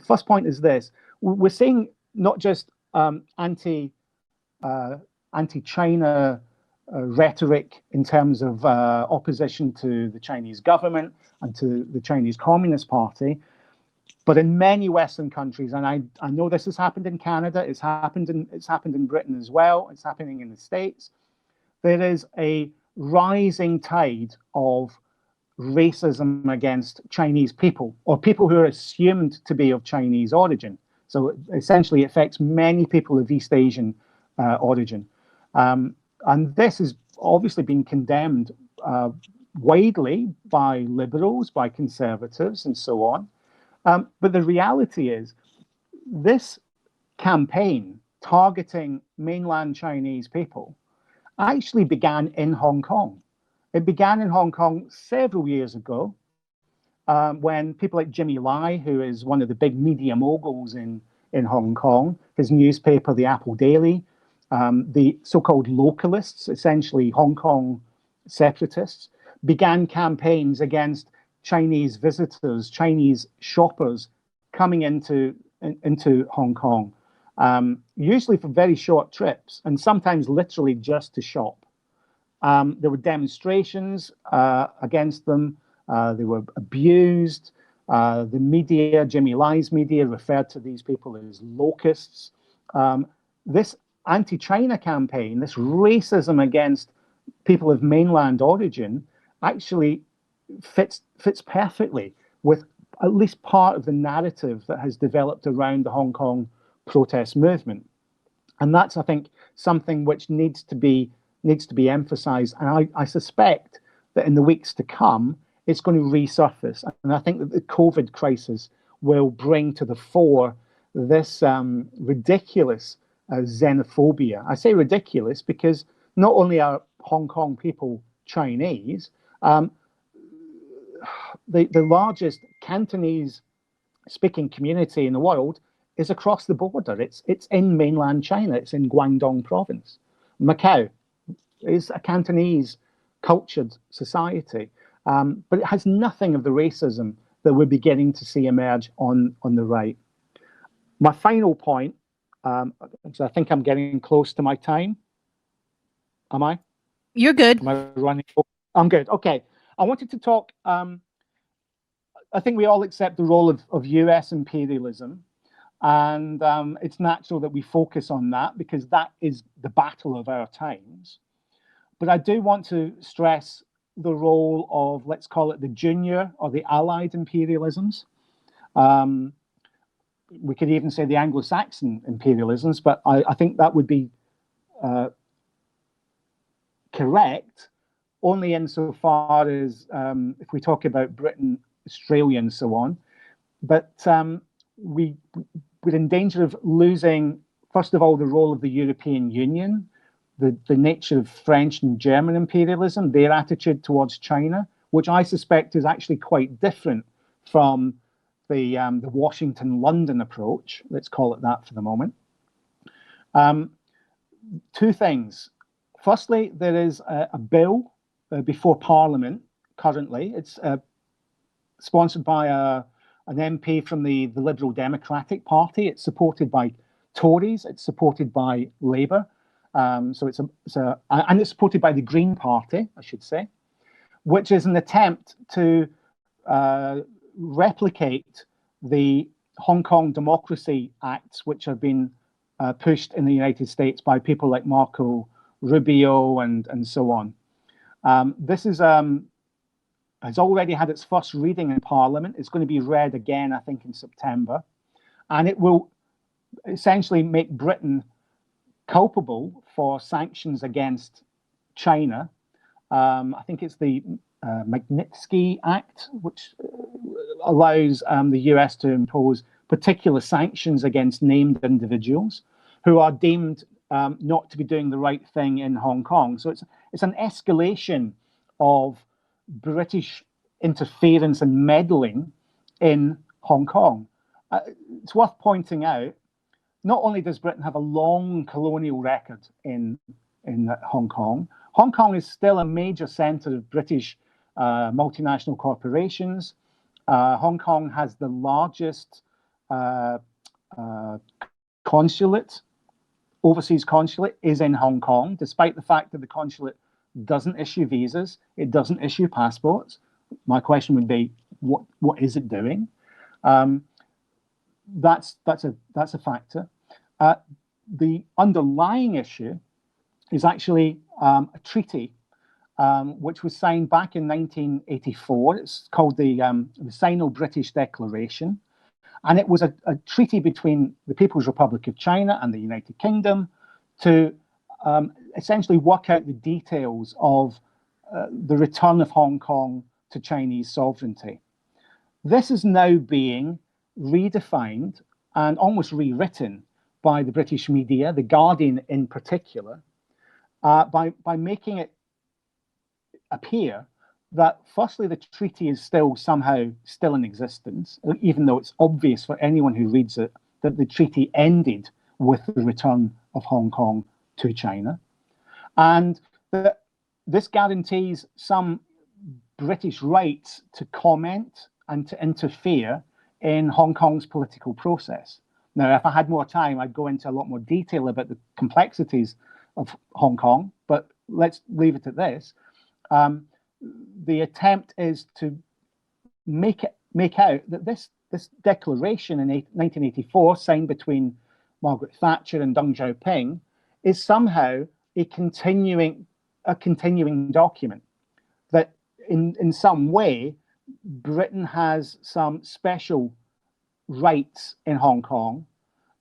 S5: First point is this: we're seeing not just anti-China rhetoric in terms of opposition to the Chinese government and to the Chinese Communist Party, but in many Western countries, and I know this has happened in Canada, it's happened in Britain as well, it's happening in the States. There is a rising tide of racism against Chinese people, or people who are assumed to be of Chinese origin. So essentially, it affects many people of East Asian origin. And this has obviously been condemned widely by liberals, by conservatives, and so on. But the reality is, this campaign targeting mainland Chinese people actually began in Hong Kong. It began in Hong Kong several years ago, when people like Jimmy Lai, who is one of the big media moguls in Hong Kong, his newspaper, the Apple Daily, the so-called localists, essentially Hong Kong separatists, began campaigns against Chinese visitors, Chinese shoppers coming into Hong Kong, usually for very short trips, and sometimes literally just to shop. There were demonstrations against them. They were abused. The media, Jimmy Lai's media, referred to these people as locusts. This anti-China campaign, this racism against people of mainland origin, actually fits perfectly with at least part of the narrative that has developed around the Hong Kong protest movement. And that's, I think, something which needs to be emphasized. And I suspect that in the weeks to come, it's going to resurface. And I think that the COVID crisis will bring to the fore this ridiculous xenophobia. I say ridiculous because not only are Hong Kong people Chinese, the largest Cantonese speaking community in the world is across the border. It's in mainland China. It's in Guangdong province. Macau is a Cantonese cultured society, but it has nothing of the racism that we're beginning to see emerge on the right. My final point, so I think I'm getting close to my time. Am I?
S1: You're good.
S5: Am I running? I'm good. Okay. I wanted to talk. I think we all accept the role of US imperialism, and it's natural that we focus on that because that is the battle of our times. But I do want to stress the role of, let's call it the junior or the allied imperialisms. We could even say the Anglo-Saxon imperialisms, but I think that would be correct only insofar as if we talk about Britain, Australia, and so on. But we're in danger of losing, first of all, the role of the European Union, the nature of French and German imperialism, their attitude towards China, which I suspect is actually quite different from the Washington-London approach. Let's call it that for the moment. Two things. Firstly, there is a bill before Parliament currently. It's sponsored by an MP from the Liberal Democratic Party. It's supported by Tories. It's supported by Labour. And it's supported by the Green Party, I should say, which is an attempt to replicate the Hong Kong Democracy Acts, which have been pushed in the United States by people like Marco Rubio and so on. This is has already had its first reading in Parliament. It's going to be read again, I think, in September. And it will essentially make Britain culpable for sanctions against China. I think it's the Magnitsky Act, which allows the US to impose particular sanctions against named individuals who are deemed not to be doing the right thing in Hong Kong. So it's an escalation of British interference and meddling in Hong Kong. It's worth pointing out, not only does Britain have a long colonial record in Hong Kong, Hong Kong is still a major centre of British multinational corporations. Hong Kong has the largest consulate, overseas consulate is in Hong Kong, despite the fact that the consulate doesn't issue visas, it doesn't issue passports. My question would be, what is it doing? That's a factor. The underlying issue is actually a treaty which was signed back in 1984. It's called the Sino-British Declaration, and it was a treaty between the People's Republic of China and the United Kingdom to essentially work out the details of the return of Hong Kong to Chinese sovereignty. This is now being redefined and almost rewritten by the British media, The Guardian in particular, by making it appear that firstly, the treaty is somehow still in existence, even though it's obvious for anyone who reads it that the treaty ended with the return of Hong Kong to China, and that this guarantees some British rights to comment and to interfere in Hong Kong's political process. Now, if I had more time, I'd go into a lot more detail about the complexities of Hong Kong, but let's leave it at this. The attempt is to make out that this declaration in 1984, signed between Margaret Thatcher and Deng Xiaoping, is somehow a continuing document, that in some way Britain has some special rights in Hong Kong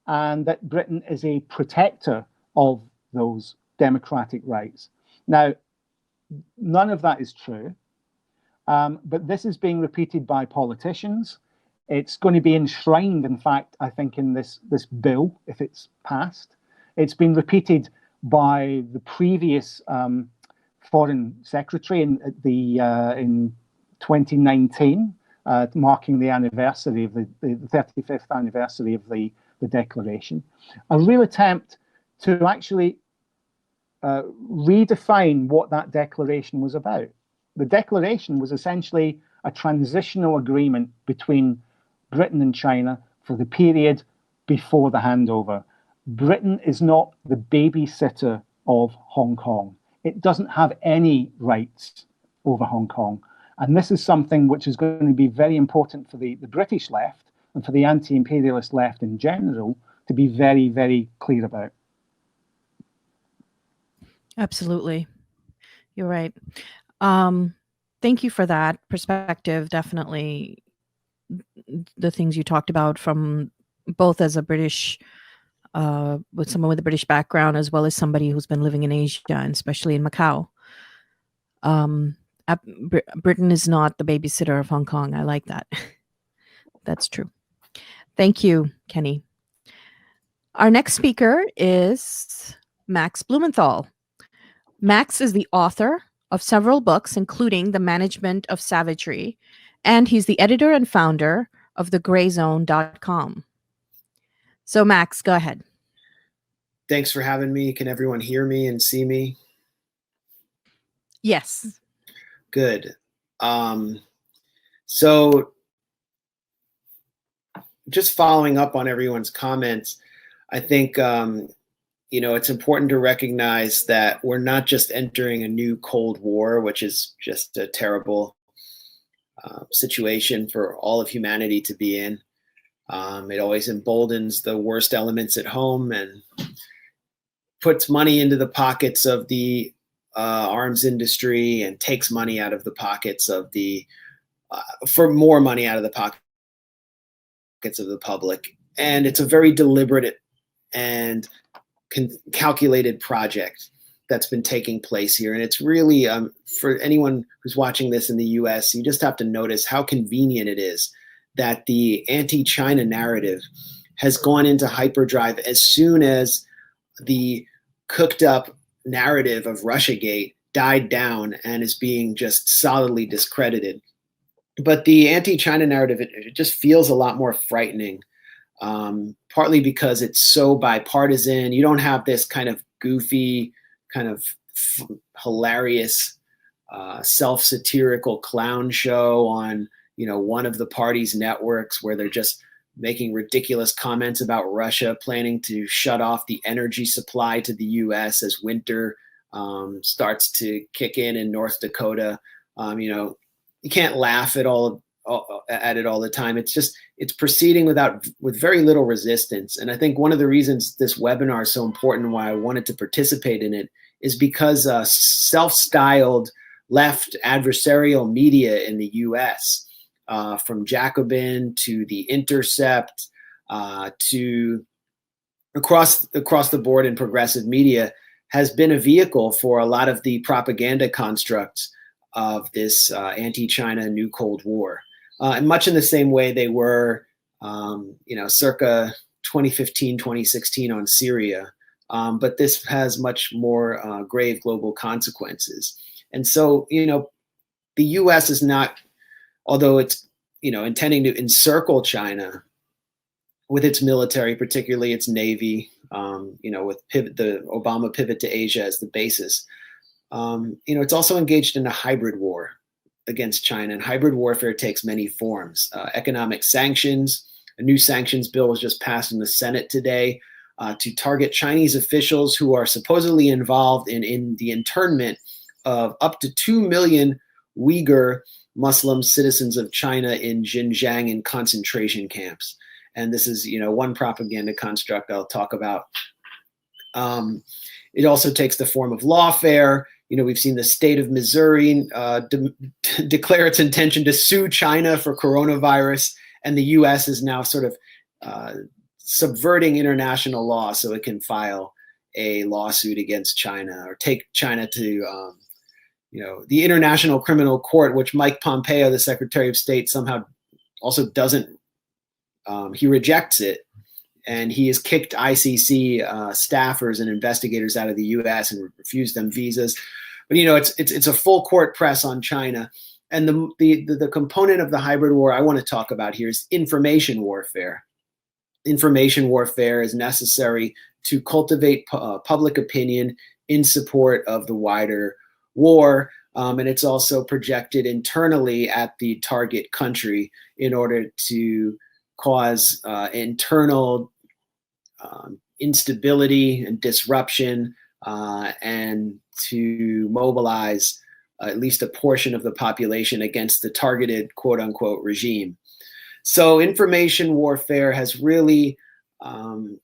S5: and that Britain is a protector of those democratic rights. Now, none of that is true, but this is being repeated by politicians. It's going to be enshrined, in fact, I think, in this bill, if it's passed. It's been repeated by the previous foreign secretary in 2019, marking the anniversary of the 35th anniversary of the declaration. A real attempt to actually redefine what that declaration was about. The declaration was essentially a transitional agreement between Britain and China for the period before the handover. Britain is not the babysitter of Hong Kong. It doesn't have any rights over Hong Kong. And this is something which is going to be very important for the British left and for the anti-imperialist left in general to be very, very clear about.
S1: Absolutely. You're right. Thank you for that perspective. Definitely the things you talked about from both as a British, with someone with a British background, as well as somebody who's been living in Asia, and especially in Macau. Britain is not the babysitter of Hong Kong. I like that. That's true. Thank you, Kenny. Our next speaker is Max Blumenthal. Max is the author of several books, including The Management of Savagery, and he's the editor and founder of thegrayzone.com. So Max, go ahead.
S6: Thanks for having me. Can everyone hear me and see me?
S1: Yes.
S6: Good. So just following up on everyone's comments, I think, it's important to recognize that we're not just entering a new Cold War, which is just a terrible situation for all of humanity to be in. It always emboldens the worst elements at home and puts money into the pockets of the arms industry and takes money out of the pockets of for more money out of the pockets of the public. And it's a very deliberate and calculated project that's been taking place here. And it's really, for anyone who's watching this in the US, you just have to notice how convenient it is that the anti-China narrative has gone into hyperdrive as soon as the cooked up narrative of Russiagate died down and is being just solidly discredited. But the anti-China narrative, it just feels a lot more frightening, partly because it's so bipartisan. You don't have this kind of goofy, kind of hilarious, self-satirical clown show on, one of the party's networks where they're just making ridiculous comments about Russia planning to shut off the energy supply to the U.S. as winter starts to kick in North Dakota. You can't laugh at it all the time. It's proceeding with very little resistance. And I think one of the reasons this webinar is so important and why I wanted to participate in it is because self-styled left adversarial media in the U.S., from Jacobin to The Intercept to across the board in progressive media, has been a vehicle for a lot of the propaganda constructs of this anti-China new Cold War. And much in the same way they were, circa 2015, 2016 on Syria. But this has much more grave global consequences. And so, the U.S. is not, although it's, intending to encircle China with its military, particularly its Navy, with the Obama pivot to Asia as the basis, it's also engaged in a hybrid war against China. And hybrid warfare takes many forms. Economic sanctions, a new sanctions bill was just passed in the Senate today to target Chinese officials who are supposedly involved in the internment of up to 2 million Uyghur Muslim citizens of China in Xinjiang in concentration camps. And this is, one propaganda construct I'll talk about. It also takes the form of lawfare. We've seen the state of Missouri declare its intention to sue China for coronavirus. And the U.S. is now sort of subverting international law so it can file a lawsuit against China or take China to the International Criminal Court, which Mike Pompeo, the Secretary of State, somehow also doesn't. He rejects it, and he has kicked ICC staffers and investigators out of the U.S. and refused them visas. But it's a full court press on China, and the component of the hybrid war I want to talk about here is information warfare. Information warfare is necessary to cultivate public opinion in support of the wider war, and it's also projected internally at the target country in order to cause internal instability and disruption, and to mobilize at least a portion of the population against the targeted quote-unquote regime. So information warfare has really, an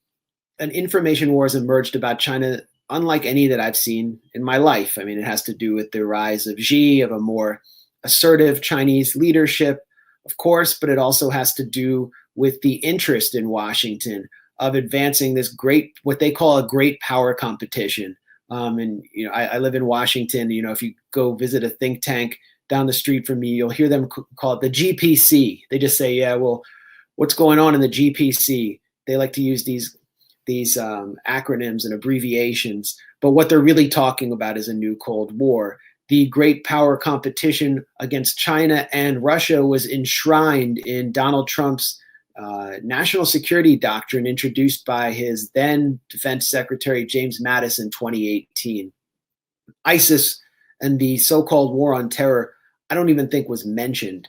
S6: information war has emerged about China unlike any that I've seen in my life. I mean, it has to do with the rise of Xi, of a more assertive Chinese leadership, of course, but it also has to do with the interest in Washington of advancing this great, what they call a great power competition. I live in Washington. If you go visit a think tank down the street from me, you'll hear them call it the GPC. They just say, yeah, well, what's going on in the GPC? They like to use these acronyms and abbreviations, but what they're really talking about is a new Cold War. The great power competition against China and Russia was enshrined in Donald Trump's national security doctrine introduced by his then Defense Secretary James Mattis in 2018. ISIS and the so-called war on terror, I don't even think was mentioned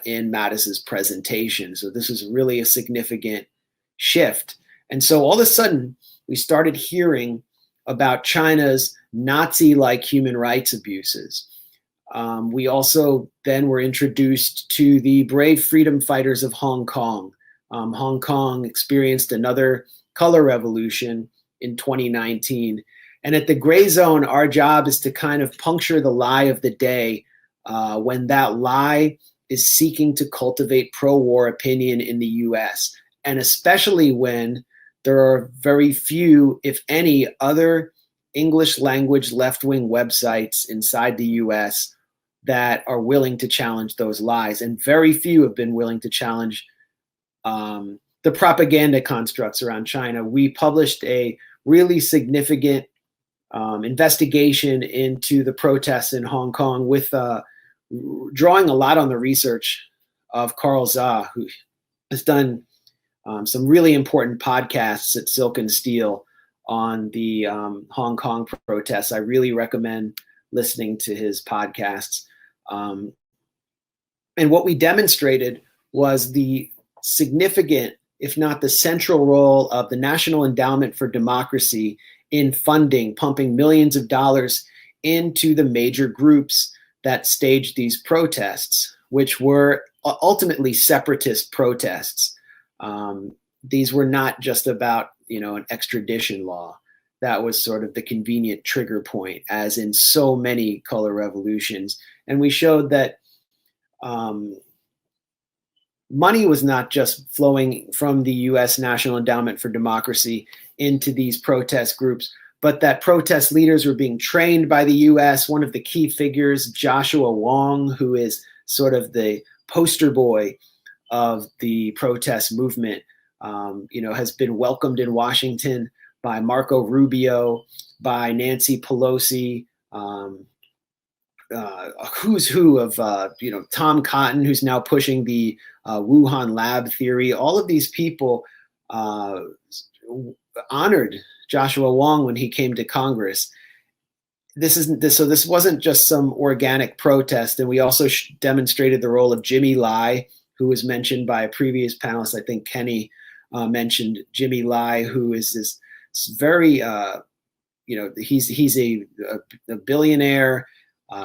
S6: in Mattis's presentation. So this is really a significant shift. And so all of a sudden, we started hearing about China's Nazi-like human rights abuses. We also then were introduced to the brave freedom fighters of Hong Kong. Hong Kong experienced another color revolution in 2019. And at the gray zone, our job is to kind of puncture the lie of the day when that lie is seeking to cultivate pro-war opinion in the US, and especially when there are very few, if any, other English language left-wing websites inside the US that are willing to challenge those lies. And very few have been willing to challenge the propaganda constructs around China. We published a really significant investigation into the protests in Hong Kong with drawing a lot on the research of Carl Zha, who has done some really important podcasts at Silk and Steel on the Hong Kong protests. I really recommend listening to his podcasts. And what we demonstrated was the significant, if not the central role of the National Endowment for Democracy in funding, pumping millions of dollars into the major groups that staged these protests, which were ultimately separatist protests. These were not just about, an extradition law. That was sort of the convenient trigger point, as in so many color revolutions. And we showed that money was not just flowing from the U.S. National Endowment for Democracy into these protest groups, but that protest leaders were being trained by the U.S. One of the key figures, Joshua Wong, who is sort of the poster boy of the protest movement, has been welcomed in Washington by Marco Rubio, by Nancy Pelosi, who's who of, Tom Cotton, who's now pushing the Wuhan lab theory. All of these people honored Joshua Wong when he came to Congress. This wasn't just some organic protest. And we also demonstrated the role of Jimmy Lai, who was mentioned by a previous panelist. I think Kenny mentioned Jimmy Lai, who is this very, he's a billionaire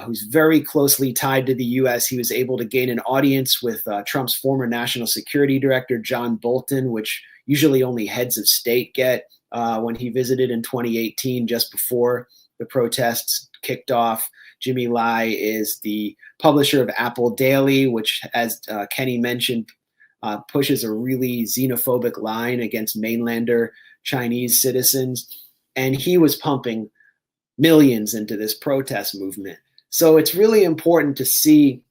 S6: who's very closely tied to the U.S. He was able to gain an audience with Trump's former national security director, John Bolton, which usually only heads of state get, when he visited in 2018, just before the protests kicked off. Jimmy Lai is the publisher of Apple Daily, which, as Kenny mentioned, pushes a really xenophobic line against mainlander Chinese citizens. And he was pumping millions into this protest movement. So it's really important to see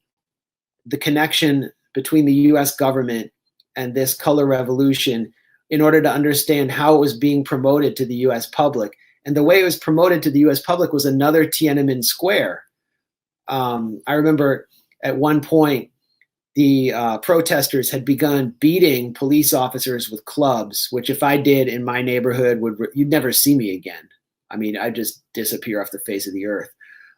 S6: the connection between the US government and this color revolution in order to understand how it was being promoted to the US public. And the way it was promoted to the US public was another Tiananmen Square. I remember at one point, the protesters had begun beating police officers with clubs, which if I did in my neighborhood, you'd never see me again. I mean, I'd just disappear off the face of the earth.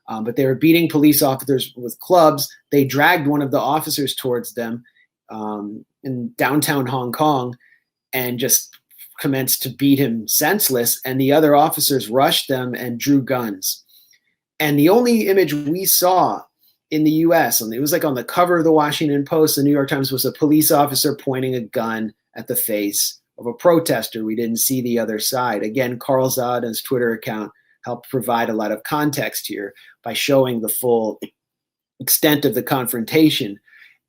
S6: But they were beating police officers with clubs. They dragged one of the officers towards them in downtown Hong Kong and just commenced to beat him senseless. And the other officers rushed them and drew guns. And the only image we saw in the US, and it was like on the cover of the Washington Post, the New York Times, was a police officer pointing a gun at the face of a protester. We didn't see the other side. Again, Carl Zha and his Twitter account helped provide a lot of context here by showing the full extent of the confrontation.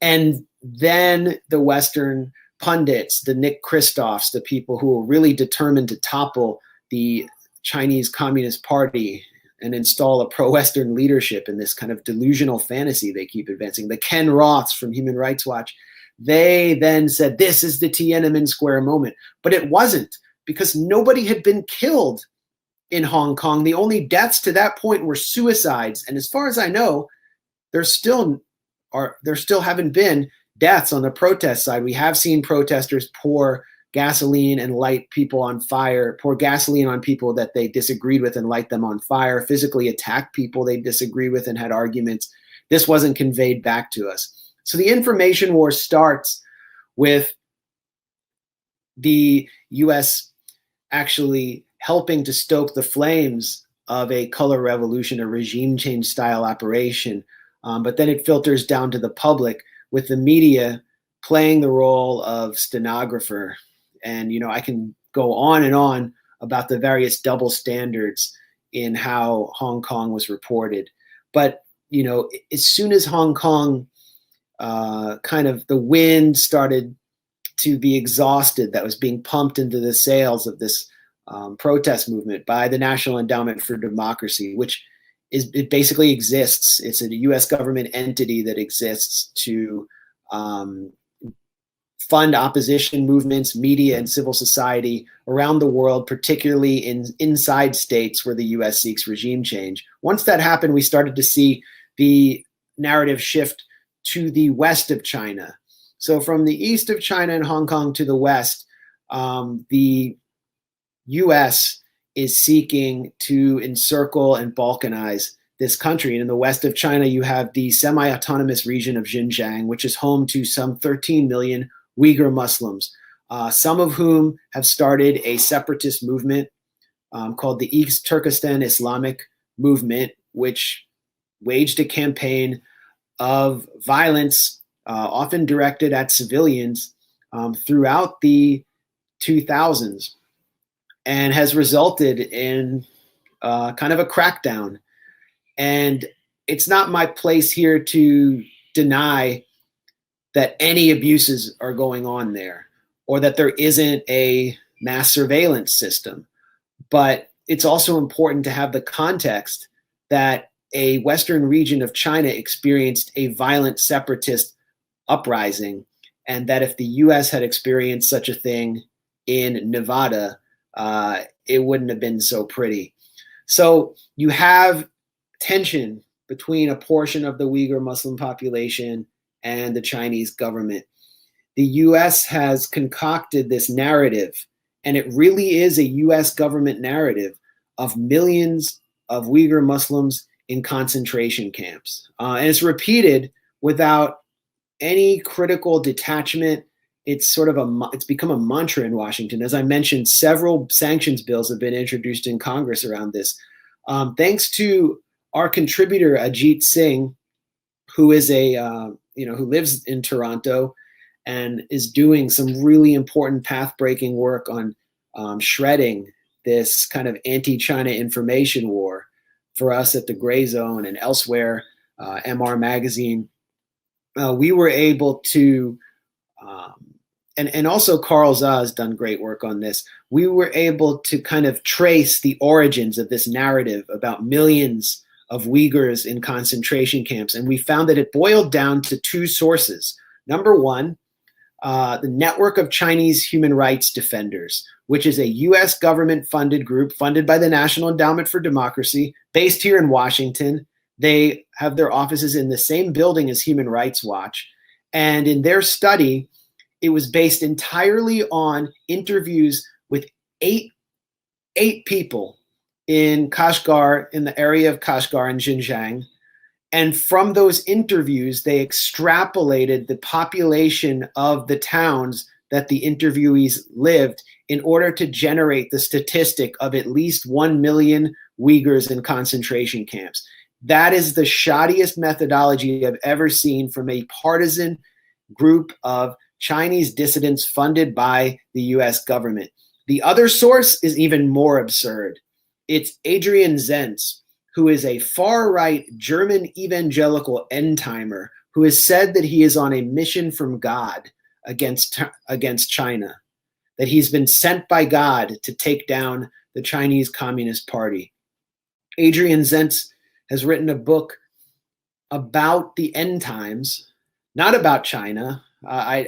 S6: And then the Western pundits, the Nick Kristofs, the people who were really determined to topple the Chinese Communist Party and install a pro-Western leadership in this kind of delusional fantasy they keep advancing. The Ken Roths from Human Rights Watch, they then said, this is the Tiananmen Square moment. But it wasn't, because nobody had been killed in Hong Kong. The only deaths to that point were suicides. And as far as I know, there still haven't been deaths on the protest side. We have seen protesters pour gasoline and light people on fire, pour gasoline on people that they disagreed with and light them on fire, physically attack people they disagreed with and had arguments. This wasn't conveyed back to us. So the information war starts with the US actually helping to stoke the flames of a color revolution, a regime change style operation. But then it filters down to the public with the media playing the role of stenographer. And, you know, I can go on and on about the various double standards in how Hong Kong was reported. But, you know, as soon as Hong Kong kind of the wind started to be exhausted that was being pumped into the sails of this protest movement by the National Endowment for Democracy, which it basically exists. It's a US government entity that exists to fund opposition movements, media, and civil society around the world, particularly inside states where the US seeks regime change. Once that happened, we started to see the narrative shift to the west of China. So from the east of China and Hong Kong to the west, the US is seeking to encircle and balkanize this country. And in the west of China, you have the semi-autonomous region of Xinjiang, which is home to some 13 million Uyghur Muslims, some of whom have started a separatist movement called the East Turkestan Islamic Movement, which waged a campaign of violence, often directed at civilians, throughout the 2000s, and has resulted in kind of a crackdown. And it's not my place here to deny that any abuses are going on there or that there isn't a mass surveillance system. But it's also important to have the context that a Western region of China experienced a violent separatist uprising, and that if the US had experienced such a thing in Nevada, it wouldn't have been so pretty. So you have tension between a portion of the Uyghur Muslim population and the Chinese government. The US has concocted this narrative, and it really is a US government narrative of millions of Uyghur Muslims in concentration camps. And it's repeated without any critical detachment. It's sort of it's become a mantra in Washington. As I mentioned, several sanctions bills have been introduced in Congress around this. Thanks to our contributor, Ajit Singh, who is who lives in Toronto and is doing some really important path-breaking work on shredding this kind of anti-China information war for us at the Gray Zone and elsewhere, MR Magazine. We were able to and also Carl Zha has done great work on this. We were able to kind of trace the origins of this narrative about millions of Uyghurs in concentration camps. And we found that it boiled down to two sources. Number one, the Network of Chinese Human Rights Defenders, which is a U.S. government-funded group funded by the National Endowment for Democracy, based here in Washington. They have their offices in the same building as Human Rights Watch. And in their study, it was based entirely on interviews with eight people in Kashgar, in the area of Kashgar in Xinjiang. And from those interviews, they extrapolated the population of the towns that the interviewees lived in order to generate the statistic of at least 1 million Uyghurs in concentration camps. That is the shoddiest methodology I've ever seen from a partisan group of Chinese dissidents funded by the US government. The other source is even more absurd. It's Adrian Zenz, who is a far-right German evangelical end-timer who has said that he is on a mission from God against China, that he's been sent by God to take down the Chinese Communist Party. Adrian Zenz has written a book about the end times, not about China. I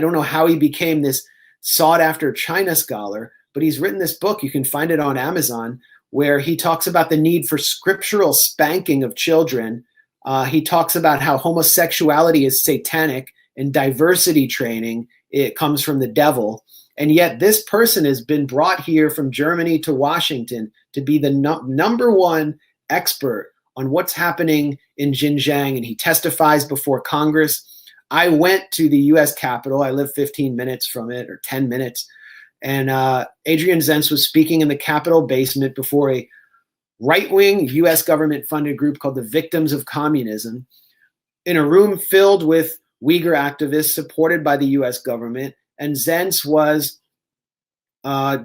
S6: don't know how he became this sought-after China scholar, but he's written this book. You can find it on Amazon, where he talks about the need for scriptural spanking of children. He talks about how homosexuality is satanic and diversity training, it comes from the devil. And yet this person has been brought here from Germany to Washington to be the number one expert on what's happening in Xinjiang, and he testifies before Congress. I went to the U.S. Capitol. I live 15 minutes from it, or 10 minutes. And Adrian Zenz was speaking in the Capitol basement before a right-wing U.S. government-funded group called the Victims of Communism, in a room filled with Uyghur activists supported by the U.S. government. And Zenz was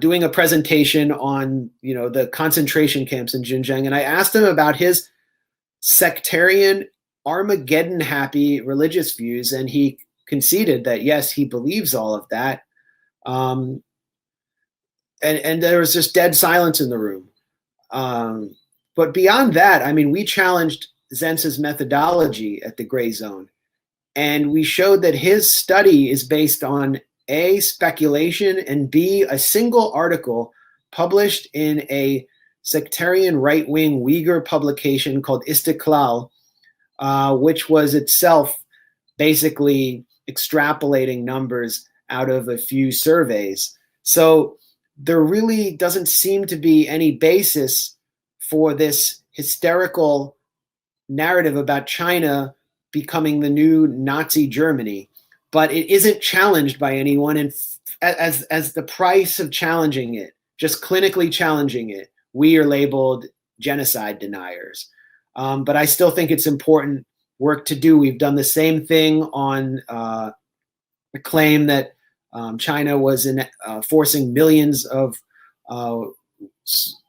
S6: doing a presentation on, the concentration camps in Xinjiang. And I asked him about his sectarian, Armageddon-happy religious views, and he conceded that, yes, he believes all of that. And there was just dead silence in the room. But beyond that, we challenged Zenz's methodology at the Gray Zone. And we showed that his study is based on A, speculation, and B, a single article published in a sectarian right-wing Uyghur publication called Istiklal, which was itself basically extrapolating numbers out of a few surveys. So there really doesn't seem to be any basis for this hysterical narrative about China becoming the new Nazi Germany, but it isn't challenged by anyone. And as the price of challenging it, just clinically challenging it, we are labeled genocide deniers. But I still think it's important work to do. We've done the same thing on the claim that China was forcing millions of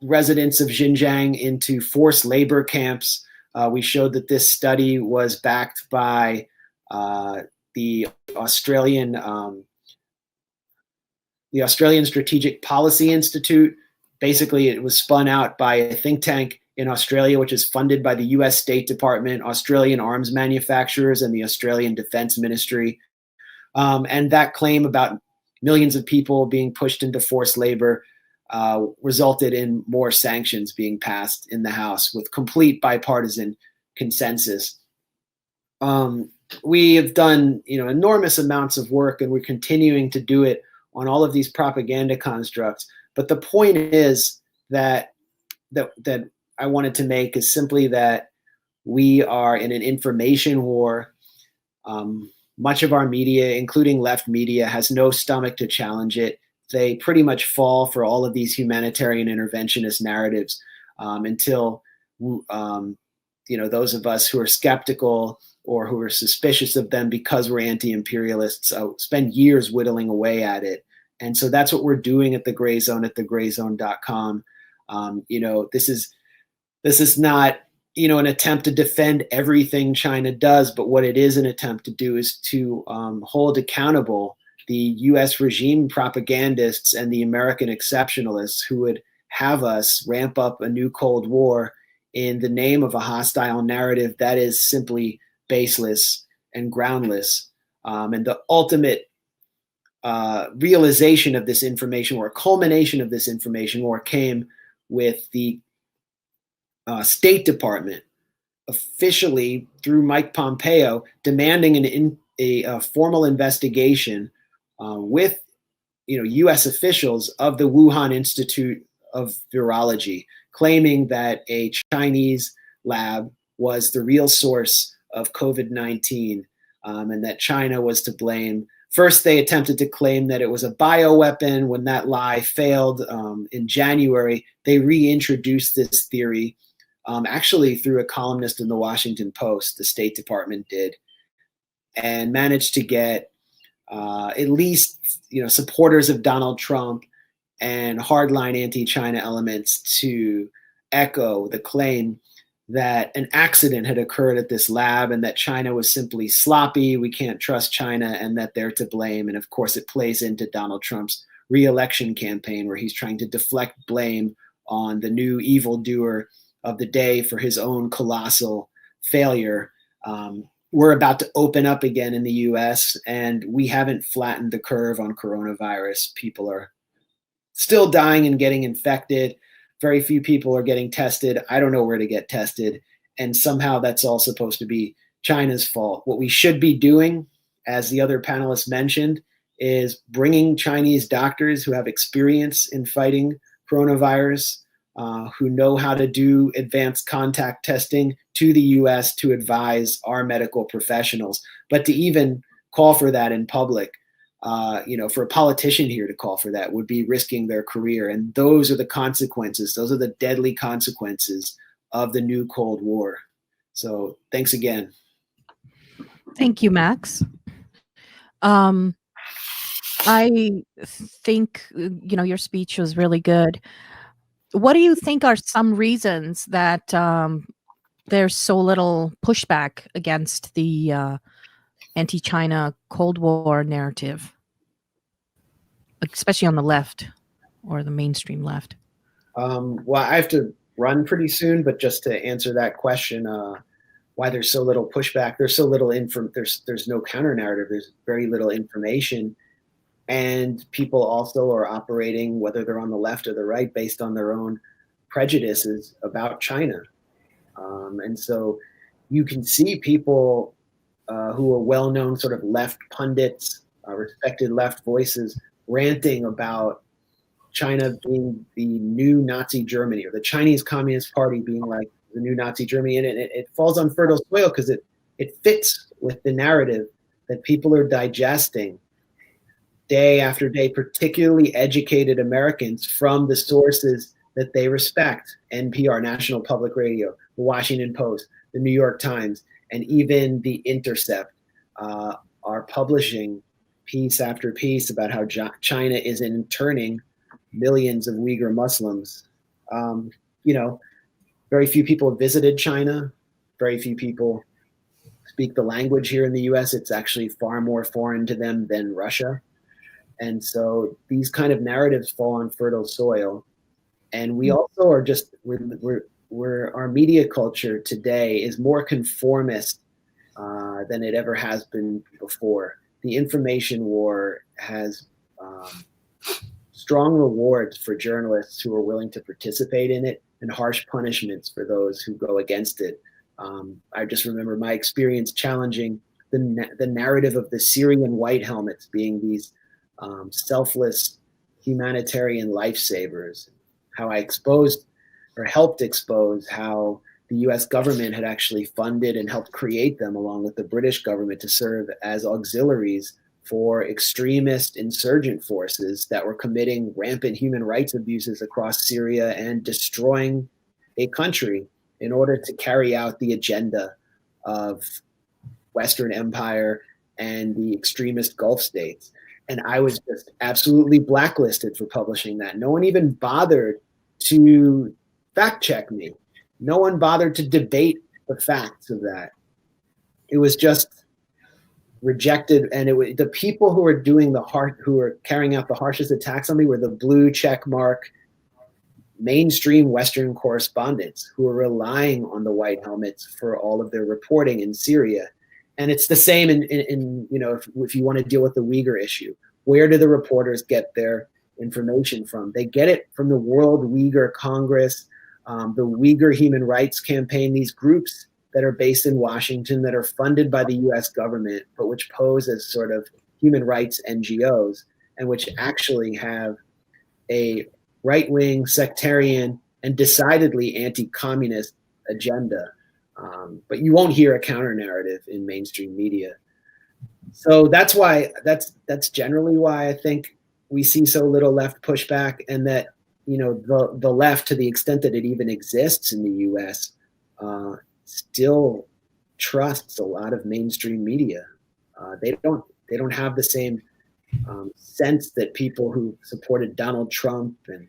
S6: residents of Xinjiang into forced labor camps. We showed that this study was backed by the Australian Strategic Policy Institute. Basically, it was spun out by a think tank in Australia, which is funded by the US State Department, Australian arms manufacturers, and the Australian Defense Ministry. And that claim about millions of people being pushed into forced labor resulted in more sanctions being passed in the House with complete bipartisan consensus. We have done, enormous amounts of work, and we're continuing to do it on all of these propaganda constructs. But the point is that I wanted to make is simply that we are in an information war. Much of our media, including left media, has no stomach to challenge it. They pretty much fall for all of these humanitarian interventionist narratives until, those of us who are skeptical or who are suspicious of them because we're anti-imperialists spend years whittling away at it. And so that's what we're doing at the Gray Zone, at thegrayzone.com. This is not an attempt to defend everything China does, but what it is an attempt to do is to hold accountable the U.S. regime propagandists and the American exceptionalists who would have us ramp up a new Cold War in the name of a hostile narrative that is simply baseless and groundless. And the ultimate realization of this information, or culmination of this information war, came with the State Department officially, through Mike Pompeo, demanding a formal investigation with U.S. officials of the Wuhan Institute of Virology, claiming that a Chinese lab was the real source of COVID-19, and that China was to blame. First, they attempted to claim that it was a bioweapon. When that lie failed in January, they reintroduced this theory, actually through a columnist in the Washington Post, the State Department did, and managed to get at least supporters of Donald Trump and hardline anti-China elements to echo the claim that an accident had occurred at this lab and that China was simply sloppy, we can't trust China, and that they're to blame. And of course, it plays into Donald Trump's re-election campaign, where he's trying to deflect blame on the new evildoer of the day for his own colossal failure. We're about to open up again in the US, and we haven't flattened the curve on coronavirus. People are still dying and getting infected. Very few people are getting tested. I don't know where to get tested. And somehow that's all supposed to be China's fault. What we should be doing, as the other panelists mentioned, is bringing Chinese doctors who have experience in fighting coronavirus, who know how to do advanced contact testing, to the US to advise our medical professionals. But to even call for that in public, for a politician here to call for that would be risking their career. And those are the consequences. Those are the deadly consequences of the new Cold War. So thanks again.
S1: Thank you, Max. I think, your speech was really good. What do you think are some reasons that there's so little pushback against the anti-China Cold War narrative, especially on the left or the mainstream left?
S6: Well, I have to run pretty soon, but just to answer that question, why there's so little pushback, there's so little there's no counter narrative, there's very little information, and people also are operating, whether they're on the left or the right, based on their own prejudices about China. And so you can see people who are well-known sort of left pundits, respected left voices, ranting about China being the new Nazi Germany, or the Chinese Communist Party being like the new Nazi Germany. And it falls on fertile soil because it fits with the narrative that people are digesting day after day, particularly educated Americans from the sources that they respect: NPR, National Public Radio, the Washington Post, the New York Times, and even The Intercept are publishing piece after piece about how China is interning millions of Uyghur Muslims. Very few people have visited China. Very few people speak the language here in the US. It's actually far more foreign to them than Russia. And so these kind of narratives fall on fertile soil. And we also are just, our media culture today is more conformist than it ever has been before. The information war has strong rewards for journalists who are willing to participate in it, and harsh punishments for those who go against it. I just remember my experience challenging the narrative of the Syrian white helmets being these selfless humanitarian lifesavers, how I exposed or helped expose how the US government had actually funded and helped create them, along with the British government, to serve as auxiliaries for extremist insurgent forces that were committing rampant human rights abuses across Syria and destroying a country in order to carry out the agenda of Western empire and the extremist Gulf states. And I was just absolutely blacklisted for publishing that. No one even bothered to fact check me. No one bothered to debate the facts of that. It was just rejected, and the people who were carrying out the harshest attacks on me were the blue check mark mainstream Western correspondents who were relying on the white helmets for all of their reporting in Syria. And it's the same in if you want to deal with the Uyghur issue. Where do the reporters get their information from? They get it from the World Uyghur Congress, the Uyghur Human Rights Campaign, these groups that are based in Washington that are funded by the US government, but which pose as sort of human rights NGOs, and which actually have a right-wing, sectarian, and decidedly anti-communist agenda. But you won't hear a counter-narrative in mainstream media. So that's generally why I think we see so little left pushback, and that the left, to the extent that it even exists in the US, still trusts a lot of mainstream media. They don't have the same sense that people who supported Donald Trump and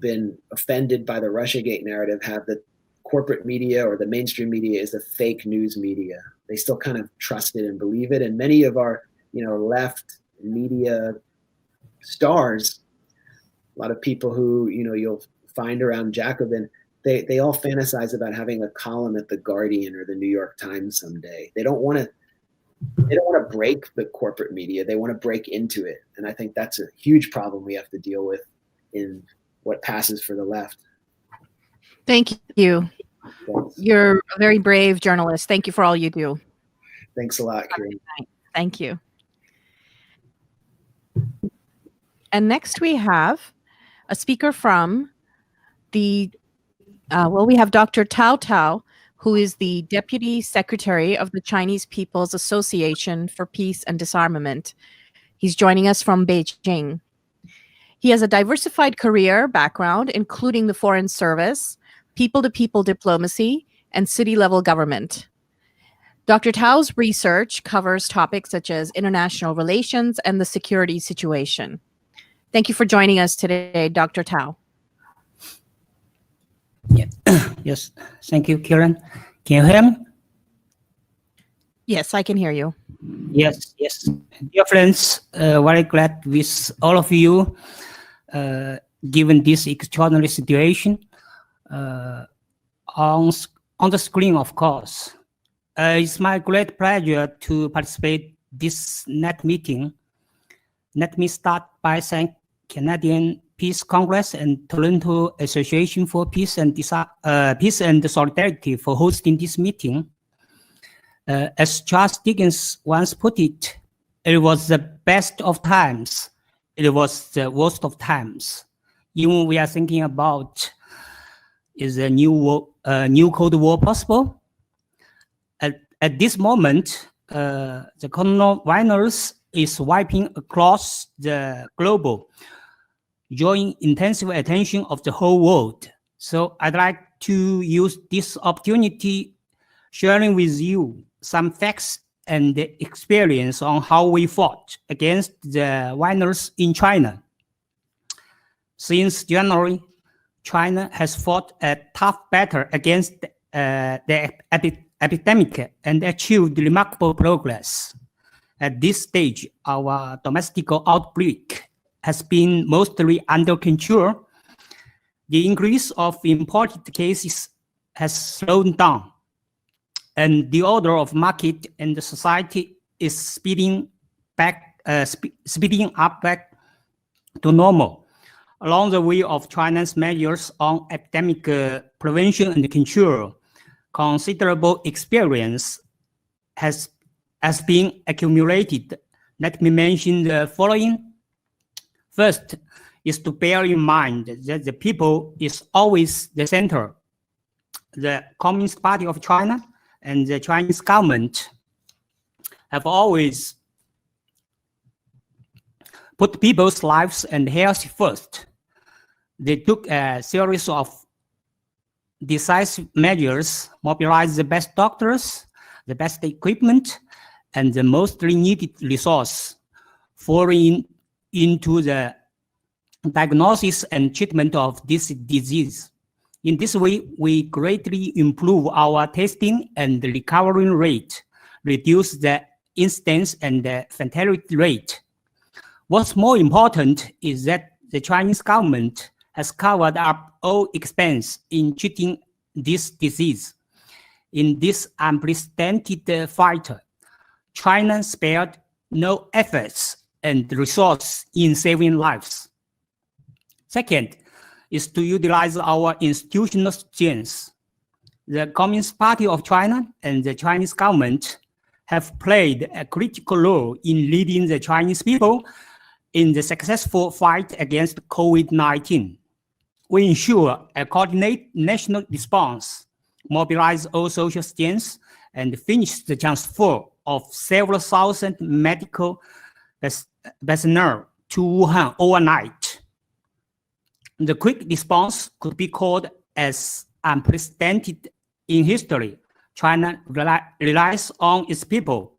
S6: been offended by the Russiagate narrative have, that corporate media or the mainstream media is a fake news media. They still kind of trust it and believe it. And many of our left media stars, a lot of people who you'll find around Jacobin, they all fantasize about having a column at the Guardian or the New York Times someday. They don't want to break the corporate media. They want to break into it. And I think that's a huge problem we have to deal with in what passes for the left.
S1: Thank you.
S6: Thanks.
S1: You're a very brave journalist. Thank you for all you do.
S6: Thanks a lot, Kieran.
S1: Thank you. And next we have a speaker from we have Dr. Tao Tao, who is the Deputy Secretary of the Chinese People's Association for Peace and Disarmament. He's joining us from Beijing. He has a diversified career background, including the Foreign Service, people-to-people diplomacy, and city-level government. Dr. Tao's research covers topics such as international relations and the security situation. Thank you for joining us today, Dr. Tao.
S7: Yeah. Yes, thank you, Kieran. Can you hear me?
S1: Yes, I can hear you.
S7: Yes. Dear friends, very glad with all of you, given this extraordinary situation. On the screen, of course. It's my great pleasure to participate this net meeting. Let me start by thanking Canadian Peace Congress and Toronto Association for Peace and Solidarity for hosting this meeting. As Charles Dickens once put it, it was the best of times. It was the worst of times. Even we are thinking about, is a new Cold War possible? At this moment, the coronavirus is wiping across the globe, drawing intensive attention of the whole world. So I'd like to use this opportunity sharing with you some facts and experience on how we fought against the virus in China. Since January, China has fought a tough battle against the epidemic and achieved remarkable progress. At this stage, our domestic outbreak has been mostly under control. The increase of imported cases has slowed down, and the order of market and the society is speeding up back to normal. Along the way of China's measures on epidemic prevention and control, considerable experience has been accumulated. Let me mention the following. First is to bear in mind that the people is always the center. The Communist Party of China and the Chinese government have always put people's lives and health first. They took a series of decisive measures, mobilized the best doctors, the best equipment, and the most needed resource pouring into the diagnosis and treatment of this disease. In this way, we greatly improve our testing and recovery rate, reduce the incidence and the fatality rate. What's more important is that the Chinese government has covered up all expense in treating this disease. In this unprecedented fight, China spared no efforts and resources in saving lives. Second is to utilize our institutional strengths. The Communist Party of China and the Chinese government have played a critical role in leading the Chinese people in the successful fight against COVID-19. We ensure a coordinated national response, mobilize all social strengths, and finish the transfer of several thousand medical personnel to Wuhan overnight. The quick response could be called as unprecedented in history. China relies on its people.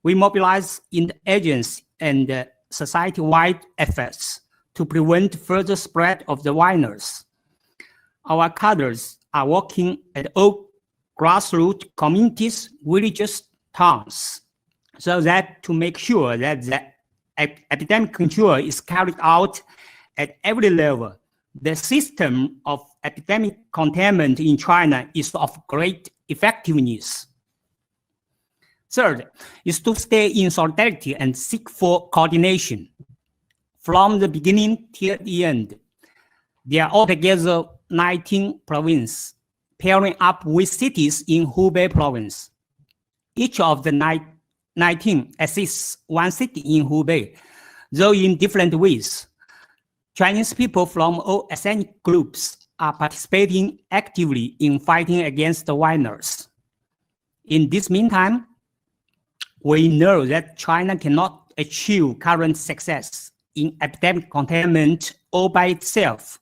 S7: We mobilize in the agency and society-wide efforts to prevent further spread of the virus. Our cadres are working at all grassroots communities, villages, towns, so that to make sure that the epidemic control is carried out at every level. The system of epidemic containment in China is of great effectiveness. Third is to stay in solidarity and seek for coordination. From the beginning till the end, there are altogether 19 provinces, pairing up with cities in Hubei province. Each of the 19 assists one city in Hubei, though in different ways. Chinese people from all ethnic groups are participating actively in fighting against the virus. In this meantime, we know that China cannot achieve current success in epidemic containment all by itself.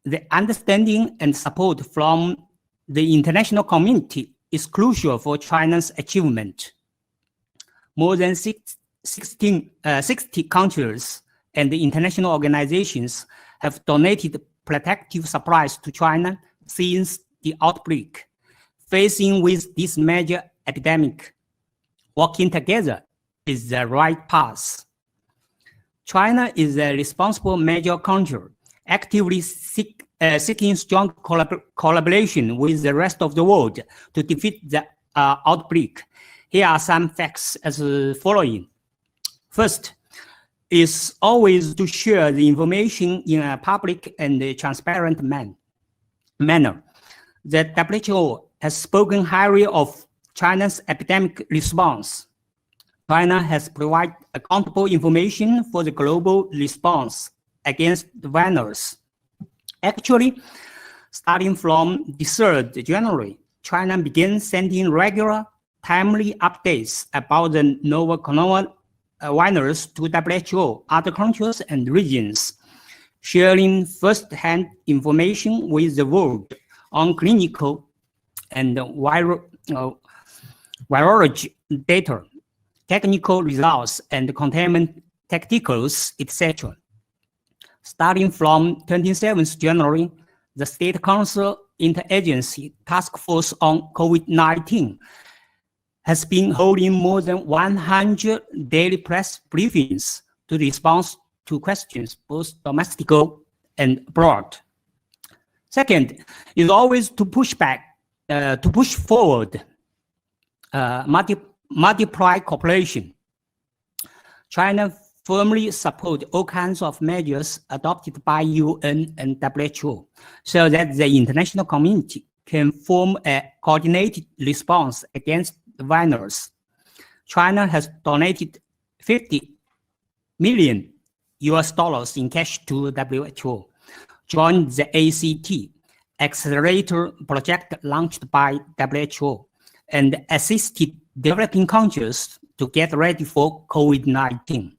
S7: The understanding and support from the international community is crucial for China's achievement. More than 60 countries and the international organizations have donated protective supplies to China since the outbreak. Facing with this major epidemic, working together is the right path. China is a responsible major country, actively seeking strong collaboration with the rest of the world to defeat the outbreak. Here are some facts as following. First, is always to share the information in a public and transparent manner. The WHO has spoken highly of China's epidemic response. China has provided accountable information for the global response against the virus. Actually, starting from the 3rd January, China began sending regular, timely updates about the novel coronavirus to WHO, other countries and regions, sharing first-hand information with the world on clinical and virology data, technical results, and containment tactics, etc. Starting from 27th January, the State Council Interagency Task Force on COVID-19 has been holding more than 100 daily press briefings to respond to questions both domestic and abroad. Second is always to push forward multi-pronged cooperation. China firmly supports all kinds of measures adopted by UN and WHO so that the international community can form a coordinated response against the virus. China has donated $50 million in cash to WHO, joined the ACT, accelerator project launched by WHO, and assisted developing countries to get ready for COVID-19.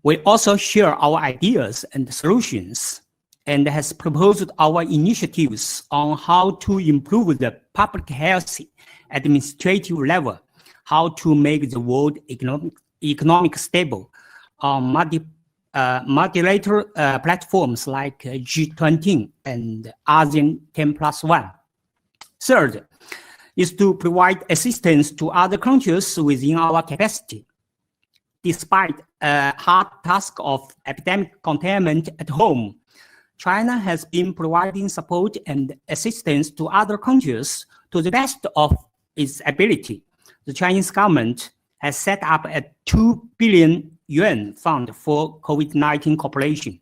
S7: We also share our ideas and solutions and has proposed our initiatives on how to improve the public health administrative level, how to make the world economic stable on multilateral platforms like G20 and ASEAN 10+1. Third is to provide assistance to other countries within our capacity. Despite a hard task of epidemic containment at home, China has been providing support and assistance to other countries to the best of its ability. The Chinese government has set up a 2 billion yuan fund for COVID-19 cooperation,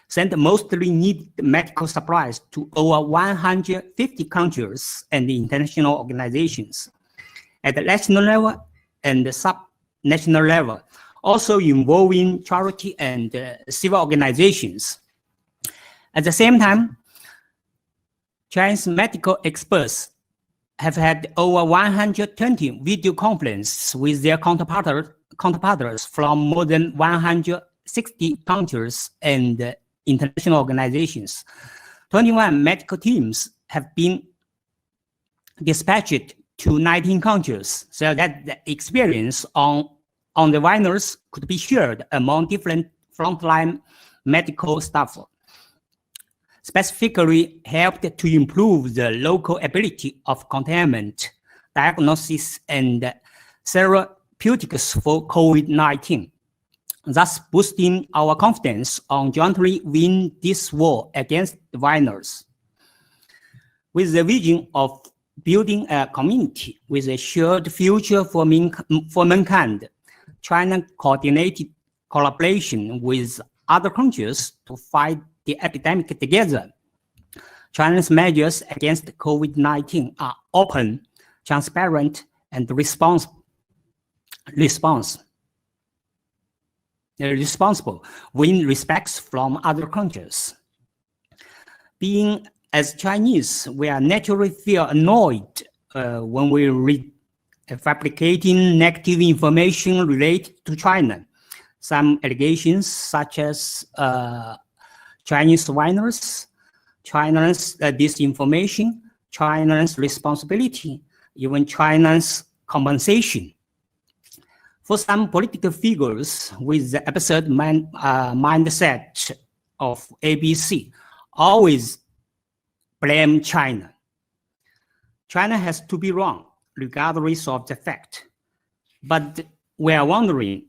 S7: sent mostly needed medical supplies to over 150 countries and international organizations at the national level and the sub-national level, also involving charity and civil organizations. At the same time, Chinese medical experts have had over 120 video conferences with their counterparts from more than 160 countries and international organizations. 21 medical teams have been dispatched to 19 countries so that the experience on the virus could be shared among different frontline medical staff, specifically helped to improve the local ability of containment, diagnosis, and therapeutics for COVID-19, thus boosting our confidence on jointly win this war against the virus. With the vision of building a community with a shared future for mankind, China coordinated collaboration with other countries to fight the epidemic together. China's measures against COVID-19 are open, transparent, and responsible with respects from other countries. Being as Chinese, we are naturally feel annoyed when we read fabricating negative information related to China. Some allegations such as Chinese virus, China's disinformation, China's responsibility, even China's compensation. For some political figures with the absurd mindset of ABC, always blame China. China has to be wrong, regardless of the fact. But we are wondering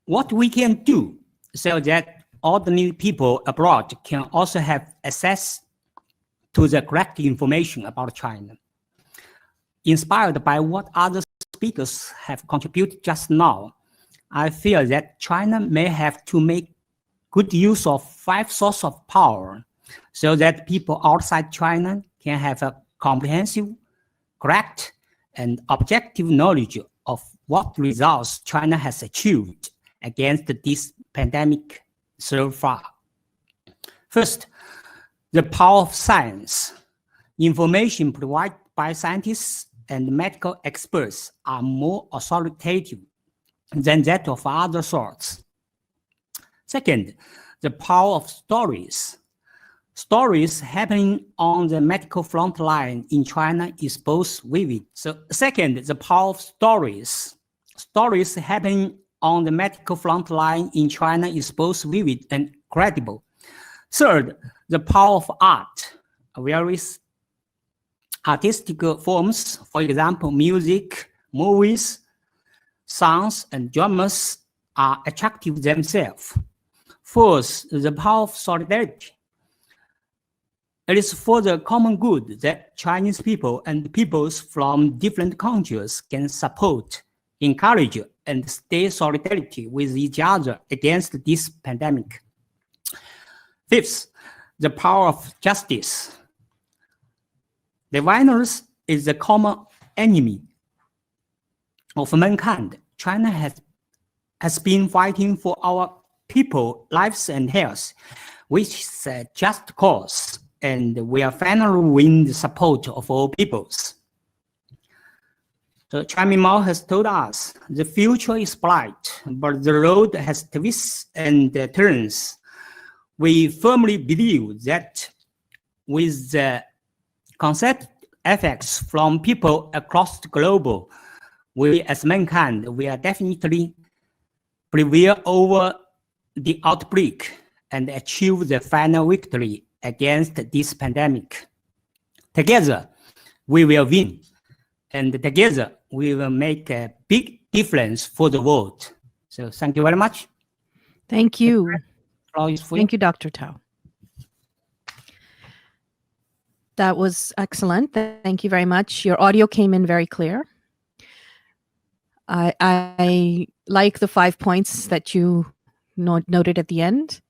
S7: what we can do so that ordinary people abroad can also have access to the correct information about China. Inspired by what other speakers have contributed just now, I feel that China may have to make good use of 5 sources of power so that people outside China can have a comprehensive, correct, and objective knowledge of what results China has achieved against this pandemic so far. First, the power of science. Information provided by scientists and medical experts are more authoritative than that of other sorts. Second, the power of stories. Stories happening on the medical front line in China is both vivid. So second, the power of stories. Stories happening on the medical front line in China is both vivid and credible. Third, the power of art. Various artistic forms, for example, music, movies, songs, and dramas are attractive themselves. Fourth, the power of solidarity. It is for the common good that Chinese people and peoples from different countries can support, encourage, and stay solidarity with each other against this pandemic. Fifth, the power of justice. The virus is the common enemy of mankind. China has been fighting for our people, lives, and health, which is a just cause, and we are finally win the support of all peoples. So Chairman Mao has told us the future is bright, but the road has twists and turns. We firmly believe that with the concerted efforts from people across the globe, we as mankind, we are definitely prevail over the outbreak and achieve the final victory against this pandemic. Together, we will win, and together, we will make a big difference for the world. So thank you very much.
S1: Thank you.
S7: Floor is for
S1: Thank you, Dr. Tao. That was excellent. Thank you very much. Your audio came in very clear. I like the 5 points that you noted at the end.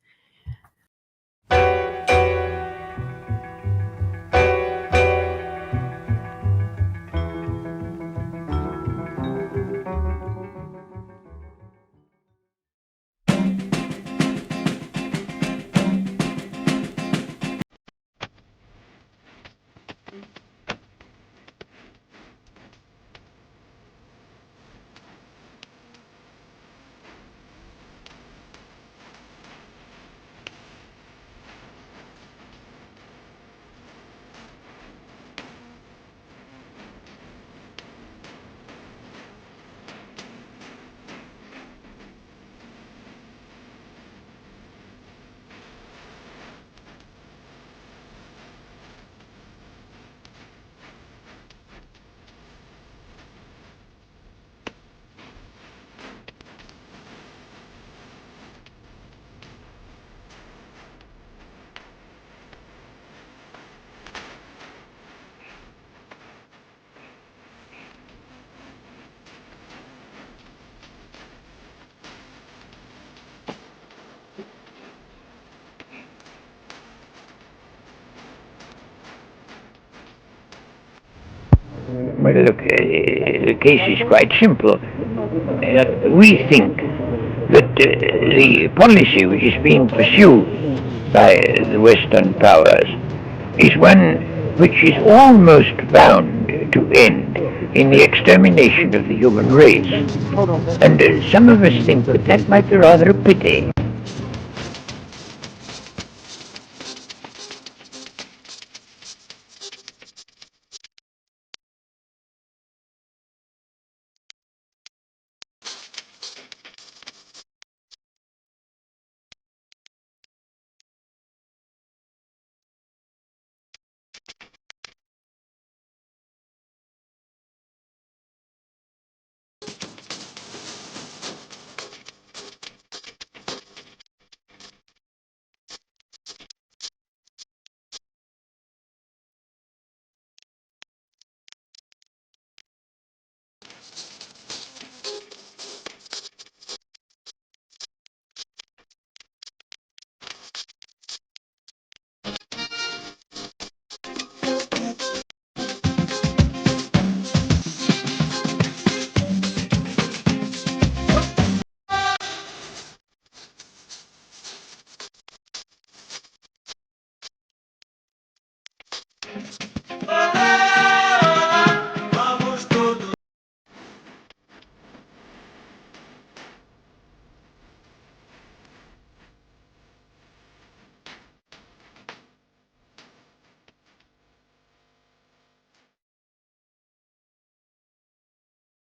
S8: Well, look, the case is quite simple. We think that the policy which is being pursued by the Western powers is one which is almost bound to end in the extermination of the human race. And some of us think that that might be rather a pity.